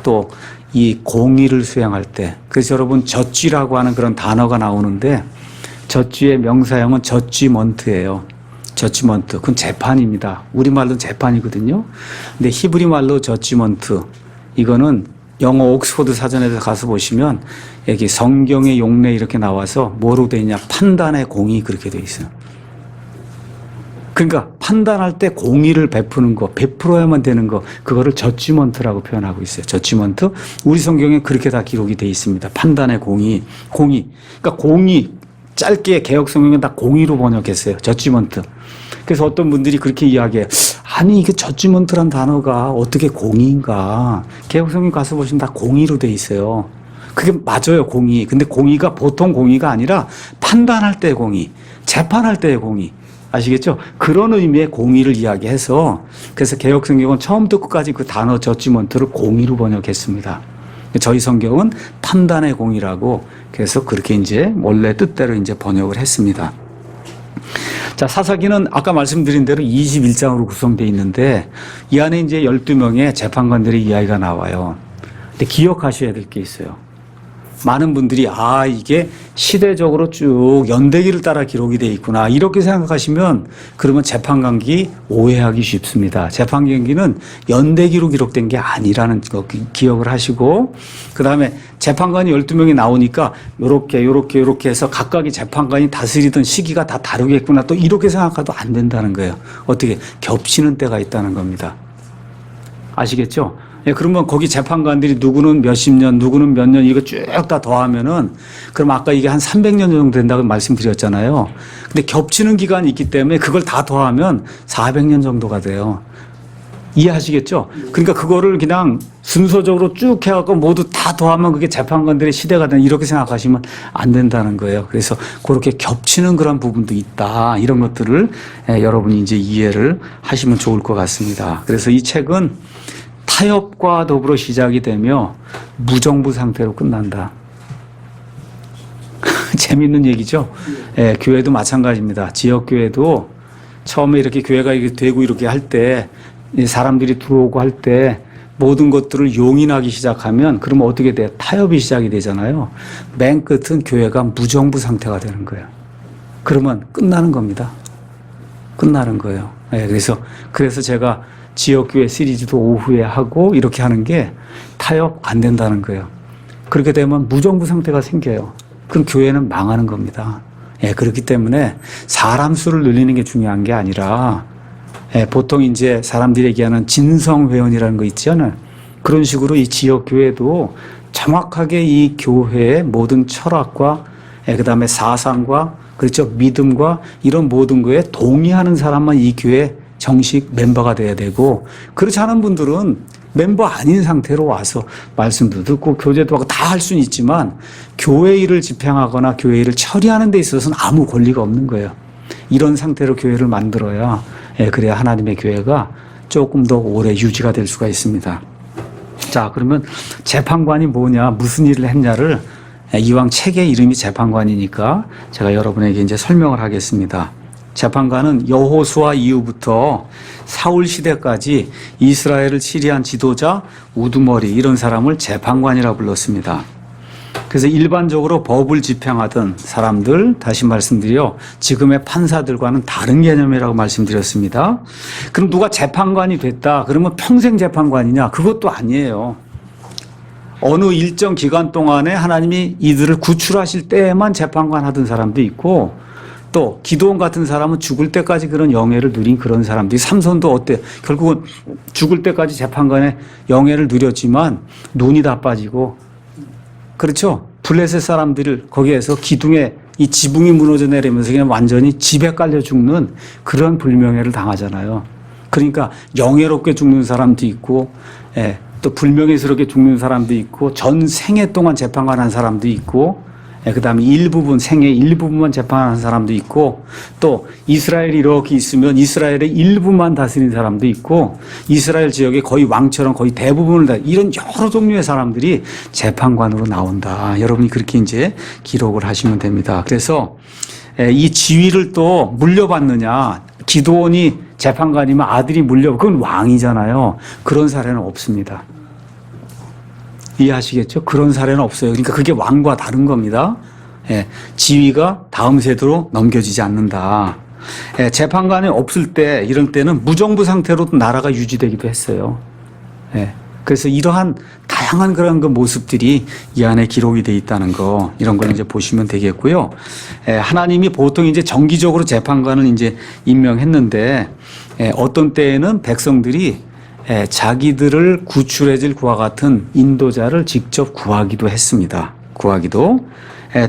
또 이 공의를 수행할 때, 그래서 여러분 젖쥐라고 하는 그런 단어가 나오는데 젖쥐의 명사형은 젖쥐먼트예요. 저지먼트. 그건 재판입니다. 우리말로 재판이거든요. 근데 히브리 말로 저지먼트. 이거는 영어 옥스포드 사전에 가서 보시면 여기 성경의 용례 이렇게 나와서 뭐로 되어 있냐. 판단의 공의 그렇게 되어 있어요. 그러니까 판단할 때 공의를 베푸는 거, 베풀어야만 되는 거, 그거를 저지먼트라고 표현하고 있어요. 저지먼트. 우리 성경에 그렇게 다 기록이 되어 있습니다. 판단의 공의. 그러니까 공의. 짧게 개혁 성경은 다 공의로 번역했어요. 저지먼트. 그래서 어떤 분들이 그렇게 이야기해요. 아니 이게 저지먼트란 단어가 어떻게 공의인가. 개혁 성경 가서 보시면 다 공의로 돼 있어요. 그게 맞아요. 공의. 근데 공의가 보통 공의가 아니라 판단할 때의 공의, 재판할 때의 공의. 아시겠죠? 그런 의미의 공의를 이야기해서 그래서 개혁 성경은 처음부터 끝까지 그 단어 저지먼트를 공의로 번역했습니다. 저희 성경은 판단의 공의라고 그래서 그렇게 이제 원래 뜻대로 이제 번역을 했습니다. 자, 사사기는 아까 말씀드린 대로 21장으로 구성되어 있는데 이 안에 이제 12명의 재판관들의 이야기가 나와요. 근데 기억하셔야 될 게 있어요. 많은 분들이 이게 시대적으로 쭉 연대기를 따라 기록이 되어 있구나 이렇게 생각하시면 그러면 재판관기 오해하기 쉽습니다. 재판관기는 연대기로 기록된 게 아니라는 거 기억을 하시고 그 다음에 재판관이 12명이 나오니까 요렇게 해서 각각의 재판관이 다스리던 시기가 다 다르겠구나 또 이렇게 생각해도 안 된다는 거예요. 어떻게 겹치는 때가 있다는 겁니다. 아시겠죠? 예, 그러면 거기 재판관들이 누구는 몇십 년, 누구는 몇 년, 이거 쭉 다 더하면은, 그럼 아까 이게 한 300년 정도 된다고 말씀드렸잖아요. 근데 겹치는 기간이 있기 때문에 그걸 다 더하면 400년 정도가 돼요. 이해하시겠죠? 그러니까 그거를 그냥 순서적으로 쭉 해갖고 모두 다 더하면 그게 재판관들의 시대가 되는 이렇게 생각하시면 안 된다는 거예요. 그래서 그렇게 겹치는 그런 부분도 있다. 이런 것들을 여러분이 이제 이해를 하시면 좋을 것 같습니다. 그래서 이 책은 타협과 더불어 시작이 되며 무정부 상태로 끝난다. 재밌는 얘기죠? 예, 교회도 마찬가지입니다. 지역교회도 처음에 이렇게 교회가 이렇게 되고 이렇게 할 때 사람들이 들어오고 할 때 모든 것들을 용인하기 시작하면 그러면 어떻게 돼요? 타협이 시작이 되잖아요. 맨 끝은 교회가 무정부 상태가 되는 거예요. 그러면 끝나는 겁니다. 끝나는 거예요. 예, 그래서 제가 지역교회 시리즈도 오후에 하고 이렇게 하는 게 타협 안 된다는 거예요. 그렇게 되면 무정부 상태가 생겨요. 그럼 교회는 망하는 겁니다. 예, 그렇기 때문에 사람 수를 늘리는 게 중요한 게 아니라 보통 이제 사람들이 얘기하는 진성회원이라는 거 있잖아요. 그런 식으로 이 지역교회도 정확하게 이 교회의 모든 철학과 그 다음에 사상과 그렇죠 믿음과 이런 모든 거에 동의하는 사람만 이 교회 정식 멤버가 돼야 되고 그렇지 않은 분들은 멤버 아닌 상태로 와서 말씀도 듣고 교제도 하고 다 할 수는 있지만 교회 일을 집행하거나 교회 일을 처리하는 데 있어서는 아무 권리가 없는 거예요. 이런 상태로 교회를 만들어야 그래야 하나님의 교회가 조금 더 오래 유지가 될 수가 있습니다. 자, 그러면 재판관이 뭐냐 무슨 일을 했냐를 이왕 책의 이름이 재판관이니까 제가 여러분에게 이제 설명을 하겠습니다. 재판관은 여호수아 이후부터 사울 시대까지 이스라엘을 치리한 지도자 우두머리 이런 사람을 재판관이라고 불렀습니다. 그래서 일반적으로 법을 집행하던 사람들 다시 말씀드려 지금의 판사들과는 다른 개념이라고 말씀드렸습니다. 그럼 누가 재판관이 됐다 그러면 평생 재판관이냐? 그것도 아니에요. 어느 일정 기간 동안에 하나님이 이들을 구출하실 때에만 재판관 하던 사람도 있고 또 기드온 같은 사람은 죽을 때까지 그런 영예를 누린 그런 사람들이 삼손도 어때? 결국은 죽을 때까지 재판관의 영예를 누렸지만 눈이 다 빠지고 그렇죠? 블레셋 사람들을 거기에서 기둥에 이 지붕이 무너져 내리면서 그냥 완전히 집에 깔려 죽는 그런 불명예를 당하잖아요. 그러니까 영예롭게 죽는 사람도 있고 또 불명예스럽게 죽는 사람도 있고 전 생애 동안 재판관한 사람도 있고 그 다음에 생의 일부분만 재판하는 사람도 있고 또 이스라엘이 이렇게 있으면 이스라엘의 일부만 다스리는 사람도 있고 이스라엘 지역의 거의 왕처럼 거의 대부분을 다 이런 여러 종류의 사람들이 재판관으로 나온다. 여러분이 그렇게 이제 기록을 하시면 됩니다. 그래서 이 지위를 또 물려받느냐 기드온이 재판관이면 아들이 그건 왕이잖아요. 그런 사례는 없습니다. 이해하시겠죠? 그런 사례는 없어요. 그러니까 그게 왕과 다른 겁니다. 지위가 다음 세대로 넘겨지지 않는다. 재판관이 없을 때 이런 때는 무정부 상태로도 나라가 유지되기도 했어요. 그래서 이러한 다양한 그런 그 모습들이 이 안에 기록이 돼 있다는 거, 이런 걸 이제 보시면 되겠고요. 하나님이 보통 이제 정기적으로 재판관을 이제 임명했는데, 어떤 때에는 백성들이 자기들을 구출해 줄 그와 같은 인도자를 직접 구하기도 했습니다.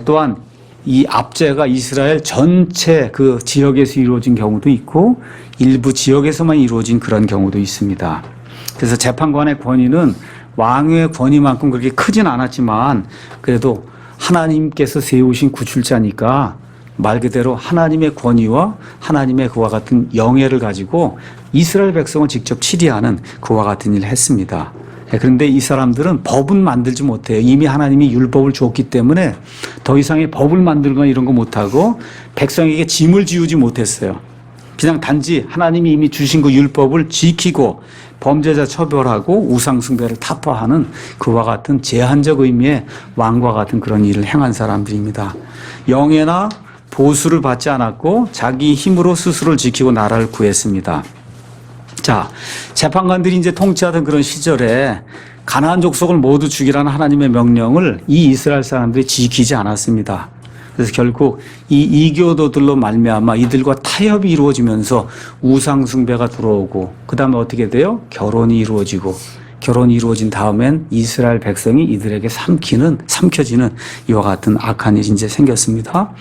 또한 이 압제가 이스라엘 전체 그 지역에서 이루어진 경우도 있고 일부 지역에서만 이루어진 그런 경우도 있습니다. 그래서 재판관의 권위는 왕의 권위만큼 그렇게 크진 않았지만 그래도 하나님께서 세우신 구출자니까 말 그대로 하나님의 권위와 하나님의 그와 같은 영예를 가지고 이스라엘 백성을 직접 치리하는 그와 같은 일을 했습니다. 그런데 이 사람들은 법은 만들지 못해요. 이미 하나님이 율법을 줬기 때문에 더 이상의 법을 만들거나 이런 거 못하고 백성에게 짐을 지우지 못했어요. 그냥 단지 하나님이 이미 주신 그 율법을 지키고 범죄자 처벌하고 우상 숭배를 타파하는 그와 같은 제한적 의미의 왕과 같은 그런 일을 행한 사람들입니다. 영예나 보수를 받지 않았고 자기 힘으로 스스로를 지키고 나라를 구했습니다. 자, 재판관들이 이제 통치하던 그런 시절에 가나안 족속을 모두 죽이라는 하나님의 명령을 이 이스라엘 사람들이 지키지 않았습니다. 그래서 결국 이 이교도들로 말미암아 이들과 타협이 이루어지면서 우상 숭배가 들어오고 그다음에 어떻게 돼요? 결혼이 이루어진 다음엔 이스라엘 백성이 이들에게 삼켜지는 이와 같은 악한 일이 이제 생겼습니다.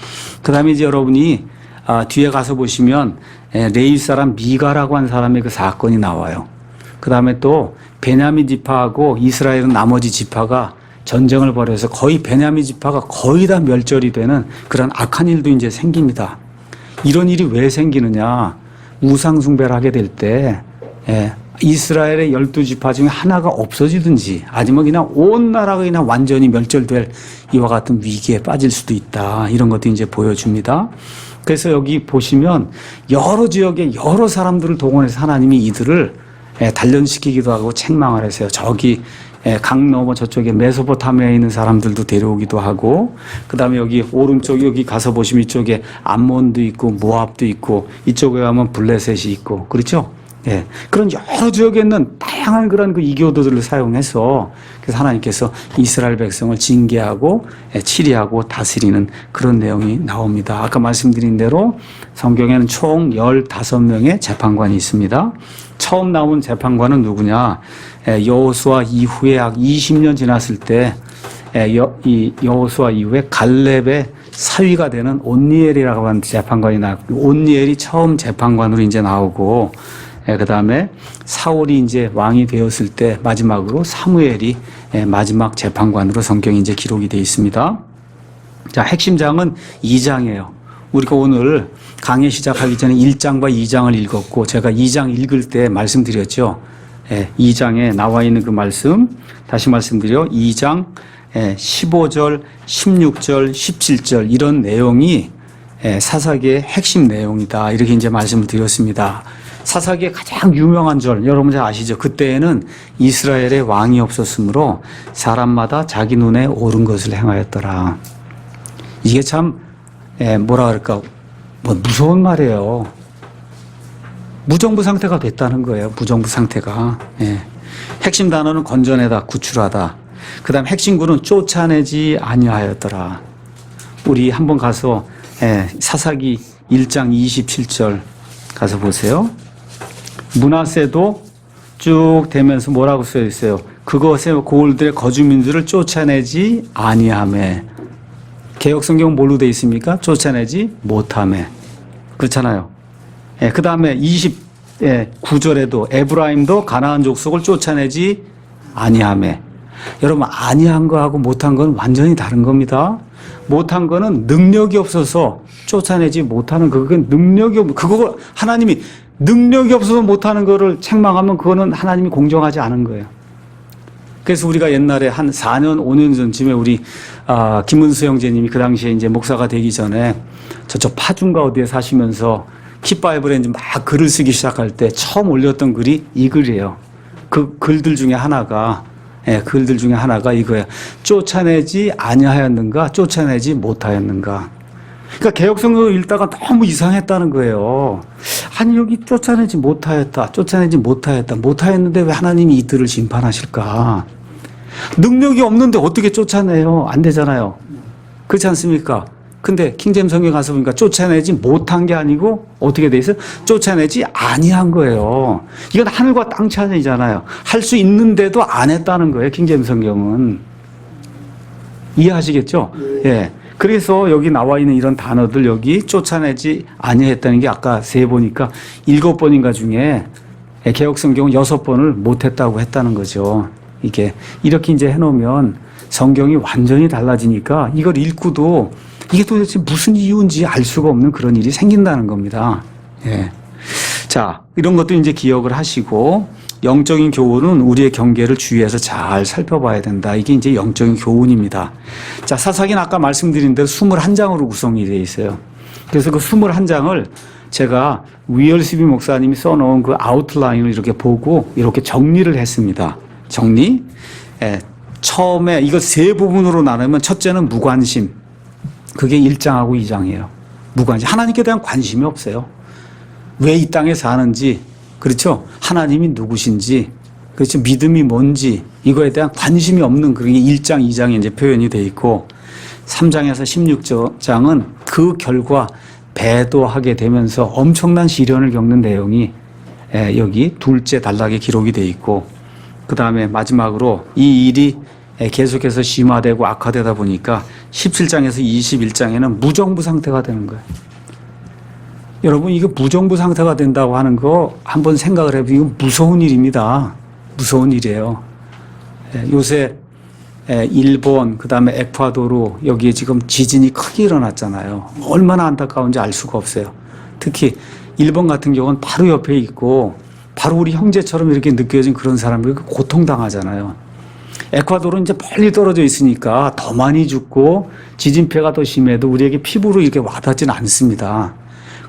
그다음에 이제 여러분이 뒤에 가서 보시면 레위 사람 미가라고 한 사람의 그 사건이 나와요. 그다음에 또 베냐민 지파하고 이스라엘은 나머지 지파가 전쟁을 벌여서 거의 베냐민 지파가 거의 다 멸절이 되는 그런 악한 일도 이제 생깁니다. 이런 일이 왜 생기느냐? 우상 숭배를 하게 될 때 이스라엘의 12지파 중에 하나가 없어지든지 아니면 그냥 온 나라가 그냥 완전히 멸절될 이와 같은 위기에 빠질 수도 있다. 이런 것도 이제 보여줍니다. 그래서 여기 보시면 여러 지역의 여러 사람들을 동원해서 하나님이 이들을 단련시키기도 하고 책망을 해서요. 저기 강 넘어 저쪽에 메소포타미아에 있는 사람들도 데려오기도 하고 그다음에 여기 오른쪽 여기 가서 보시면 이쪽에 암몬도 있고 모압도 있고 이쪽에 가면 블레셋이 있고 그렇죠? 그런 여러 지역에 있는 다양한 그런 그 이교도들을 사용해서 그래서 하나님께서 이스라엘 백성을 징계하고 치리하고 다스리는 그런 내용이 나옵니다. 아까 말씀드린 대로 성경에는 총 15명의 재판관이 있습니다. 처음 나온 재판관은 누구냐? 여호수아 이후에 약 20년 지났을 때 이 여호수아 이후에 갈렙의 사위가 되는 온니엘이라고 하는 재판관이 나왔고 온니엘이 처음 재판관으로 이제 나오고 그 다음에 사울이 이제 왕이 되었을 때 마지막으로 사무엘이 마지막 재판관으로 성경이 이제 기록이 되어 있습니다. 자, 핵심장은 2장이에요. 우리가 오늘 강의 시작하기 전에 1장과 2장을 읽었고 제가 2장 읽을 때 말씀드렸죠. 2장에 나와 있는 그 말씀 다시 말씀드려 2장 15절, 16절, 17절 이런 내용이 사사기의 핵심 내용이다. 이렇게 이제 말씀을 드렸습니다. 사사기의 가장 유명한 절 여러분 잘 아시죠? 그때에는 이스라엘의 왕이 없었으므로 사람마다 자기 눈에 옳은 것을 행하였더라. 이게 참 뭐라 그럴까 무서운 말이에요. 무정부 상태가 됐다는 거예요. 무정부 상태가. 핵심 단어는 건져내다, 구출하다. 그 다음 핵심구는 쫓아내지 아니하였더라. 우리 한번 가서 사사기 1장 27절 가서 보세요. 므낫세도 쭉 되면서 뭐라고 써 있어요? 그것의 고을들의 거주민들을 쫓아내지 아니하매. 개역성경은 뭘로 되어 있습니까? 쫓아내지 못하매. 그렇잖아요. 그 다음에 29절에도 에브라임도 가나안 족속을 쫓아내지 아니하매. 여러분 아니한 거하고 못한 건 완전히 다른 겁니다. 못한 거는 능력이 없어서 쫓아내지 못하는 그건 능력이 없 그거 하나님이 능력이 없어서 못하는 거를 책망하면 그거는 하나님이 공정하지 않은 거예요. 그래서 우리가 옛날에 한 4년 5년 전쯤에 우리 김은수 형제님이 그 당시에 이제 목사가 되기 전에 저쪽 파주인가 어디에 사시면서 kit바이블에 이제 막 글을 쓰기 시작할 때 처음 올렸던 글이 이 글이에요. 그 글들 중에 하나가 이거예요. 쫓아내지 아니하였는가 쫓아내지 못하였는가. 그러니까 개혁성경을 읽다가 너무 이상했다는 거예요. 아니 여기 쫓아내지 못하였는데 왜 하나님이 이들을 심판하실까? 능력이 없는데 어떻게 쫓아내요? 안 되잖아요. 그렇지 않습니까? 근데 킹제임 성경 가서 보니까 쫓아내지 못한 게 아니고 어떻게 돼 있어요? 쫓아내지 아니한 거예요. 이건 하늘과 땅 차이잖아요. 할 수 있는데도 안 했다는 거예요. 킹제임 성경은. 이해하시겠죠? 예. 그래서 여기 나와 있는 이런 단어들 여기 쫓아내지 아니했다는 게 아까 세 보니까 7번인가 중에 개혁 성경은 6번을 못했다고 했다는 거죠. 이게 이렇게 이제 해놓으면 성경이 완전히 달라지니까 이걸 읽고도 이게 도대체 무슨 이유인지 알 수가 없는 그런 일이 생긴다는 겁니다. 예. 자, 이런 것도 이제 기억을 하시고 영적인 교훈은 우리의 경계를 주의해서 잘 살펴봐야 된다. 이게 이제 영적인 교훈입니다. 자, 사사기는 아까 말씀드린 대로 21장으로 구성이 되어 있어요. 그래서 그 21장을 제가 위얼스비 목사님이 써놓은 그 아웃라인을 이렇게 보고 이렇게 정리를 했습니다. 정리. 예, 처음에 이거 세 부분으로 나누면 첫째는 무관심. 그게 1장하고 2장이에요. 무관심. 하나님께 대한 관심이 없어요. 왜 이 땅에 사는지, 그렇죠? 하나님이 누구신지, 그렇죠? 믿음이 뭔지, 이거에 대한 관심이 없는 그런 게 1장, 2장에 이제 표현이 되어 있고, 3장에서 16장은 그 결과 배도하게 되면서 엄청난 시련을 겪는 내용이 여기 둘째 단락에 기록이 되어 있고, 그 다음에 마지막으로 이 일이 계속해서 심화되고 악화되다 보니까 17장에서 21장에는 무정부 상태가 되는 거예요. 여러분, 이거 무정부 상태가 된다고 하는 거 한번 생각을 해보면 이거 무서운 일입니다. 무서운 일이에요. 요새 일본, 그 다음에 에콰도르, 여기에 지금 지진이 크게 일어났잖아요. 얼마나 안타까운지 알 수가 없어요. 특히 일본 같은 경우는 바로 옆에 있고 바로 우리 형제처럼 이렇게 느껴진 그런 사람들이 고통당하잖아요. 에콰도르는 이제 멀리 떨어져 있으니까 더 많이 죽고 지진 피해가 더 심해도 우리에게 피부로 이렇게 와닿지는 않습니다.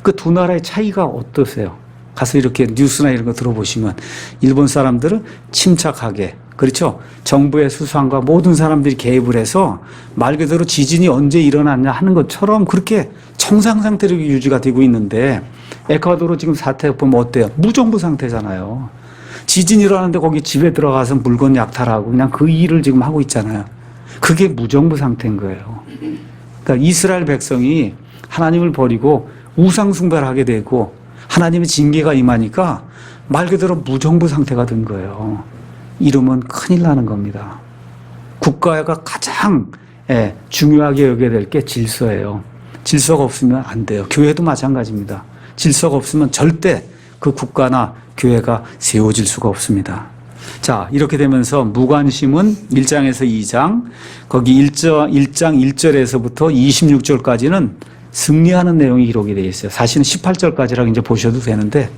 그 두 나라의 차이가 어떠세요? 가서 이렇게 뉴스나 이런 거 들어보시면 일본 사람들은 침착하게, 그렇죠? 정부의 수상과 모든 사람들이 개입을 해서 말 그대로 지진이 언제 일어났냐 하는 것처럼 그렇게 정상 상태로 유지가 되고 있는데 에콰도르 지금 사태 보면 어때요? 무정부 상태잖아요. 지진 일어나는데 거기 집에 들어가서 물건 약탈하고 그냥 그 일을 지금 하고 있잖아요. 그게 무정부 상태인 거예요. 그러니까 이스라엘 백성이 하나님을 버리고 우상 숭배를 하게 되고 하나님의 징계가 임하니까 말 그대로 무정부 상태가 된 거예요. 이러면 큰일 나는 겁니다. 국가가 가장 중요하게 여겨야 될 게 질서예요. 질서가 없으면 안 돼요. 교회도 마찬가지입니다. 질서가 없으면 절대 그 국가나 교회가 세워질 수가 없습니다. 자, 이렇게 되면서 무관심은 1장에서 2장, 거기 1장 1절에서부터 26절까지는 승리하는 내용이 기록이 되어 있어요. 사실은 18절까지라고 이제 보셔도 되는데,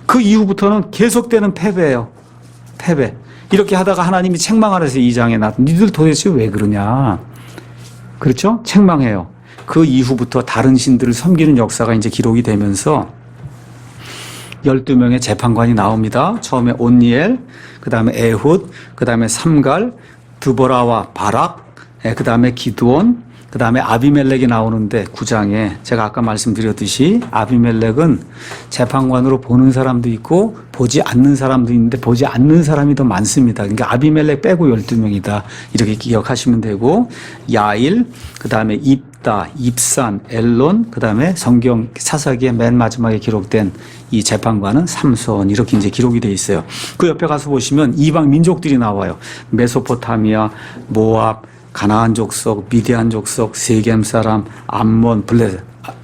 그 이후부터는 계속되는 패배예요. 패배. 이렇게 하다가 하나님이 책망하라서 2장에 니들 도대체 왜 그러냐. 그렇죠? 책망해요. 그 이후부터 다른 신들을 섬기는 역사가 이제 기록이 되면서 12명의 재판관이 나옵니다. 처음에 온니엘, 그 다음에 에훗, 그 다음에 삼갈, 드보라와 바락, 그 다음에 기드온, 그 다음에 아비멜렉이 나오는데 9장에 제가 아까 말씀드렸듯이 아비멜렉은 재판관으로 보는 사람도 있고 보지 않는 사람도 있는데 보지 않는 사람이 더 많습니다. 그러니까 아비멜렉 빼고 12명이다. 이렇게 기억하시면 되고 야일, 그 다음에 입다, 입산, 엘론, 그 다음에 성경 사사기의 맨 마지막에 기록된 이 재판관은 삼손 이렇게 이제 기록이 돼 있어요. 그 옆에 가서 보시면 이방 민족들이 나와요. 메소포타미아, 모압, 가나안 족속, 미디안 족속, 세겜 사람, 암몬, 블레셋.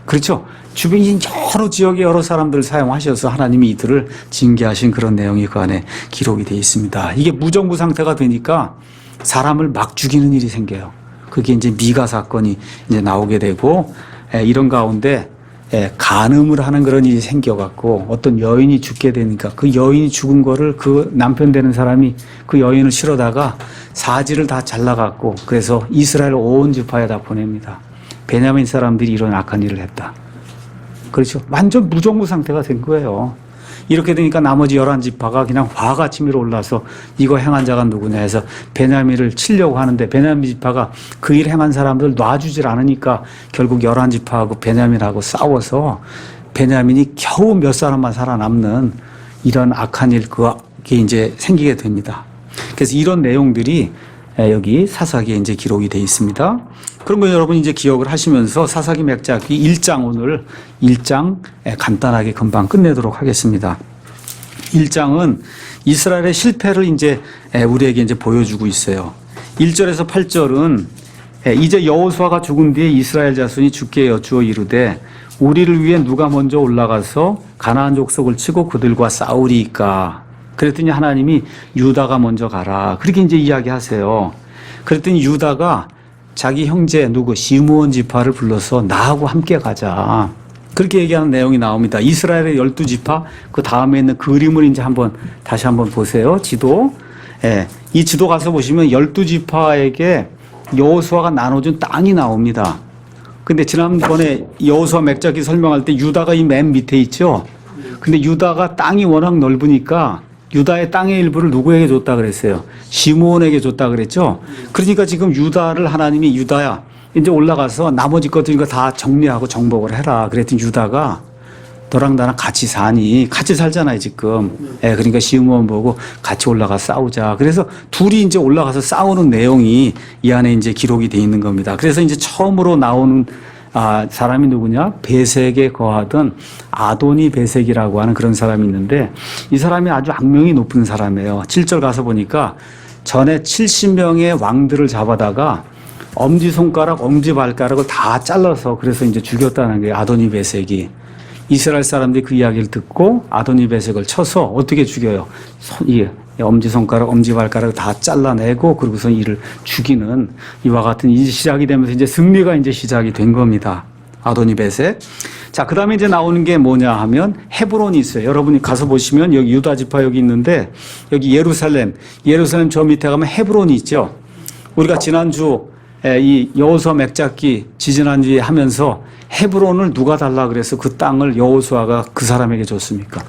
그렇죠? 주변인 여러 지역의 여러 사람들을 사용하셔서 하나님이 이들을 징계하신 그런 내용이 그 안에 기록이 되어 있습니다. 이게 무정부 상태가 되니까 사람을 막 죽이는 일이 생겨요. 그게 이제 미가 사건이 이제 나오게 되고, 이런 가운데 간음을 하는 그런 일이 생겨갖고 어떤 여인이 죽게 되니까 그 여인이 죽은 거를 그 남편 되는 사람이 그 여인을 실어다가 사지를 다 잘라갖고 그래서 이스라엘 온 지파에다 보냅니다. 베냐민 사람들이 이런 악한 일을 했다. 그렇죠. 완전 무정부 상태가 된 거예요. 이렇게 되니까 나머지 11지파가 그냥 화같이 밀어올라서 이거 행한 자가 누구냐 해서 베냐민을 치려고 하는데 베냐민 지파가 그 일 행한 사람들 놔주질 않으니까 결국 11지파하고 베냐민하고 싸워서 베냐민이 겨우 몇 사람만 살아남는 이런 악한 일 그게 이제 생기게 됩니다. 그래서 이런 내용들이 여기 사사기에 이제 기록이 되어 있습니다. 그런 거 여러분 이제 기억을 하시면서 사사기 맥작기 1장 오늘 1장 간단하게 금방 끝내도록 하겠습니다. 1장은 이스라엘의 실패를 이제 우리에게 이제 보여주고 있어요. 1절에서 8절은 이제 여호수아가 죽은 뒤에 이스라엘 자손이 주께 여쭈어 이르되 우리를 위해 누가 먼저 올라가서 가나안 족속을 치고 그들과 싸우리이까. 그랬더니 하나님이 유다가 먼저 가라. 그렇게 이제 이야기하세요. 그랬더니 유다가 자기 형제 시므온 지파를 불러서 나하고 함께 가자. 그렇게 얘기하는 내용이 나옵니다. 이스라엘의 12지파 그 다음에 있는 그림을 이제 다시 한번 보세요. 지도. 이 지도 가서 보시면 12지파에게 여호수아가 나눠준 땅이 나옵니다. 근데 지난번에 여호수아 맥작기 설명할 때 유다가 이 맨 밑에 있죠. 근데 유다가 땅이 워낙 넓으니까 유다의 땅의 일부를 누구에게 줬다 그랬어요? 시므온에게 줬다 그랬죠. 그러니까 지금 유다를 하나님이 유다야 이제 올라가서 나머지 것들 이거 다 정리하고 정복을 해라. 그랬더니 유다가 너랑 나랑 같이 사니? 같이 살잖아요 지금. 그러니까 시므온 보고 같이 올라가 싸우자. 그래서 둘이 이제 올라가서 싸우는 내용이 이 안에 이제 기록이 돼 있는 겁니다. 그래서 이제 처음으로 나오는 사람이 누구냐? 베색에 거하던 아도니 베색이라고 하는 그런 사람이 있는데 이 사람이 아주 악명이 높은 사람이에요. 7절 가서 보니까 전에 70명의 왕들을 잡아다가 엄지손가락, 엄지발가락을 다 잘라서 그래서 이제 죽였다는 게 아도니 베색이. 이스라엘 사람들이 그 이야기를 듣고 아도니 베색을 쳐서 어떻게 죽여요? 엄지손가락, 엄지발가락을 다 잘라내고 그러고서 이를 죽이는 이와 같은 이제 시작이 되면서 이제 승리가 이제 시작이 된 겁니다. 아도니 베색. 자, 그 다음에 이제 나오는 게 뭐냐 하면 헤브론이 있어요. 여러분이 가서 보시면 여기 유다 지파 여기 있는데 여기 예루살렘 저 밑에 가면 헤브론이 있죠. 우리가 지난주 이 여호수아 맥작기 지지난주에 하면서 헤브론을 누가 달라 그래서 그 땅을 여호수아가 그 사람에게 줬습니까?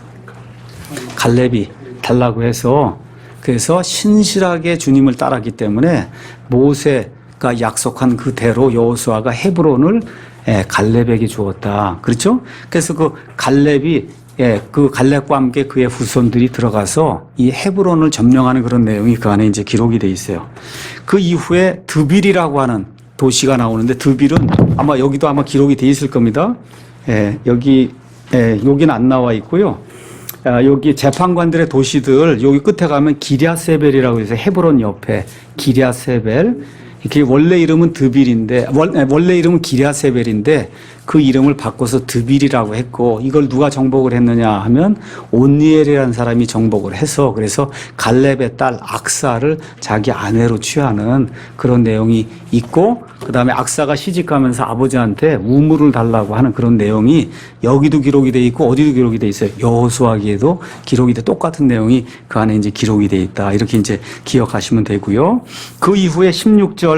갈렙이 달라고 해서 그래서 신실하게 주님을 따랐기 때문에 모세가 약속한 그대로 여호수아가 헤브론을 갈렙에게 주었다. 그렇죠? 그래서 그 갈렙이 그 갈렙과 함께 그의 후손들이 들어가서 이 헤브론을 점령하는 그런 내용이 그 안에 이제 기록이 돼 있어요. 그 이후에 드빌이라고 하는 도시가 나오는데 드빌은 아마 여기도 아마 기록이 돼 있을 겁니다. 여기는 안 나와 있고요. 여기 재판관들의 도시들 여기 끝에 가면 기랴세벨이라고 해서 헤브론 옆에 기랴세벨. 이게 원래 이름은 드빌인데 원래 이름은 기랴세벨인데 그 이름을 바꿔서 드빌이라고 했고 이걸 누가 정복을 했느냐 하면 온니엘이라는 사람이 정복을 해서 그래서 갈렙의 딸 악사를 자기 아내로 취하는 그런 내용이 있고 그다음에 악사가 시집가면서 아버지한테 우물을 달라고 하는 그런 내용이 여기도 기록이 돼 있고 어디도 기록이 돼 있어요. 여호수아기에도 기록이 돼 똑같은 내용이 그 안에 이제 기록이 돼 있다. 이렇게 이제 기억하시면 되고요. 그 이후에 16절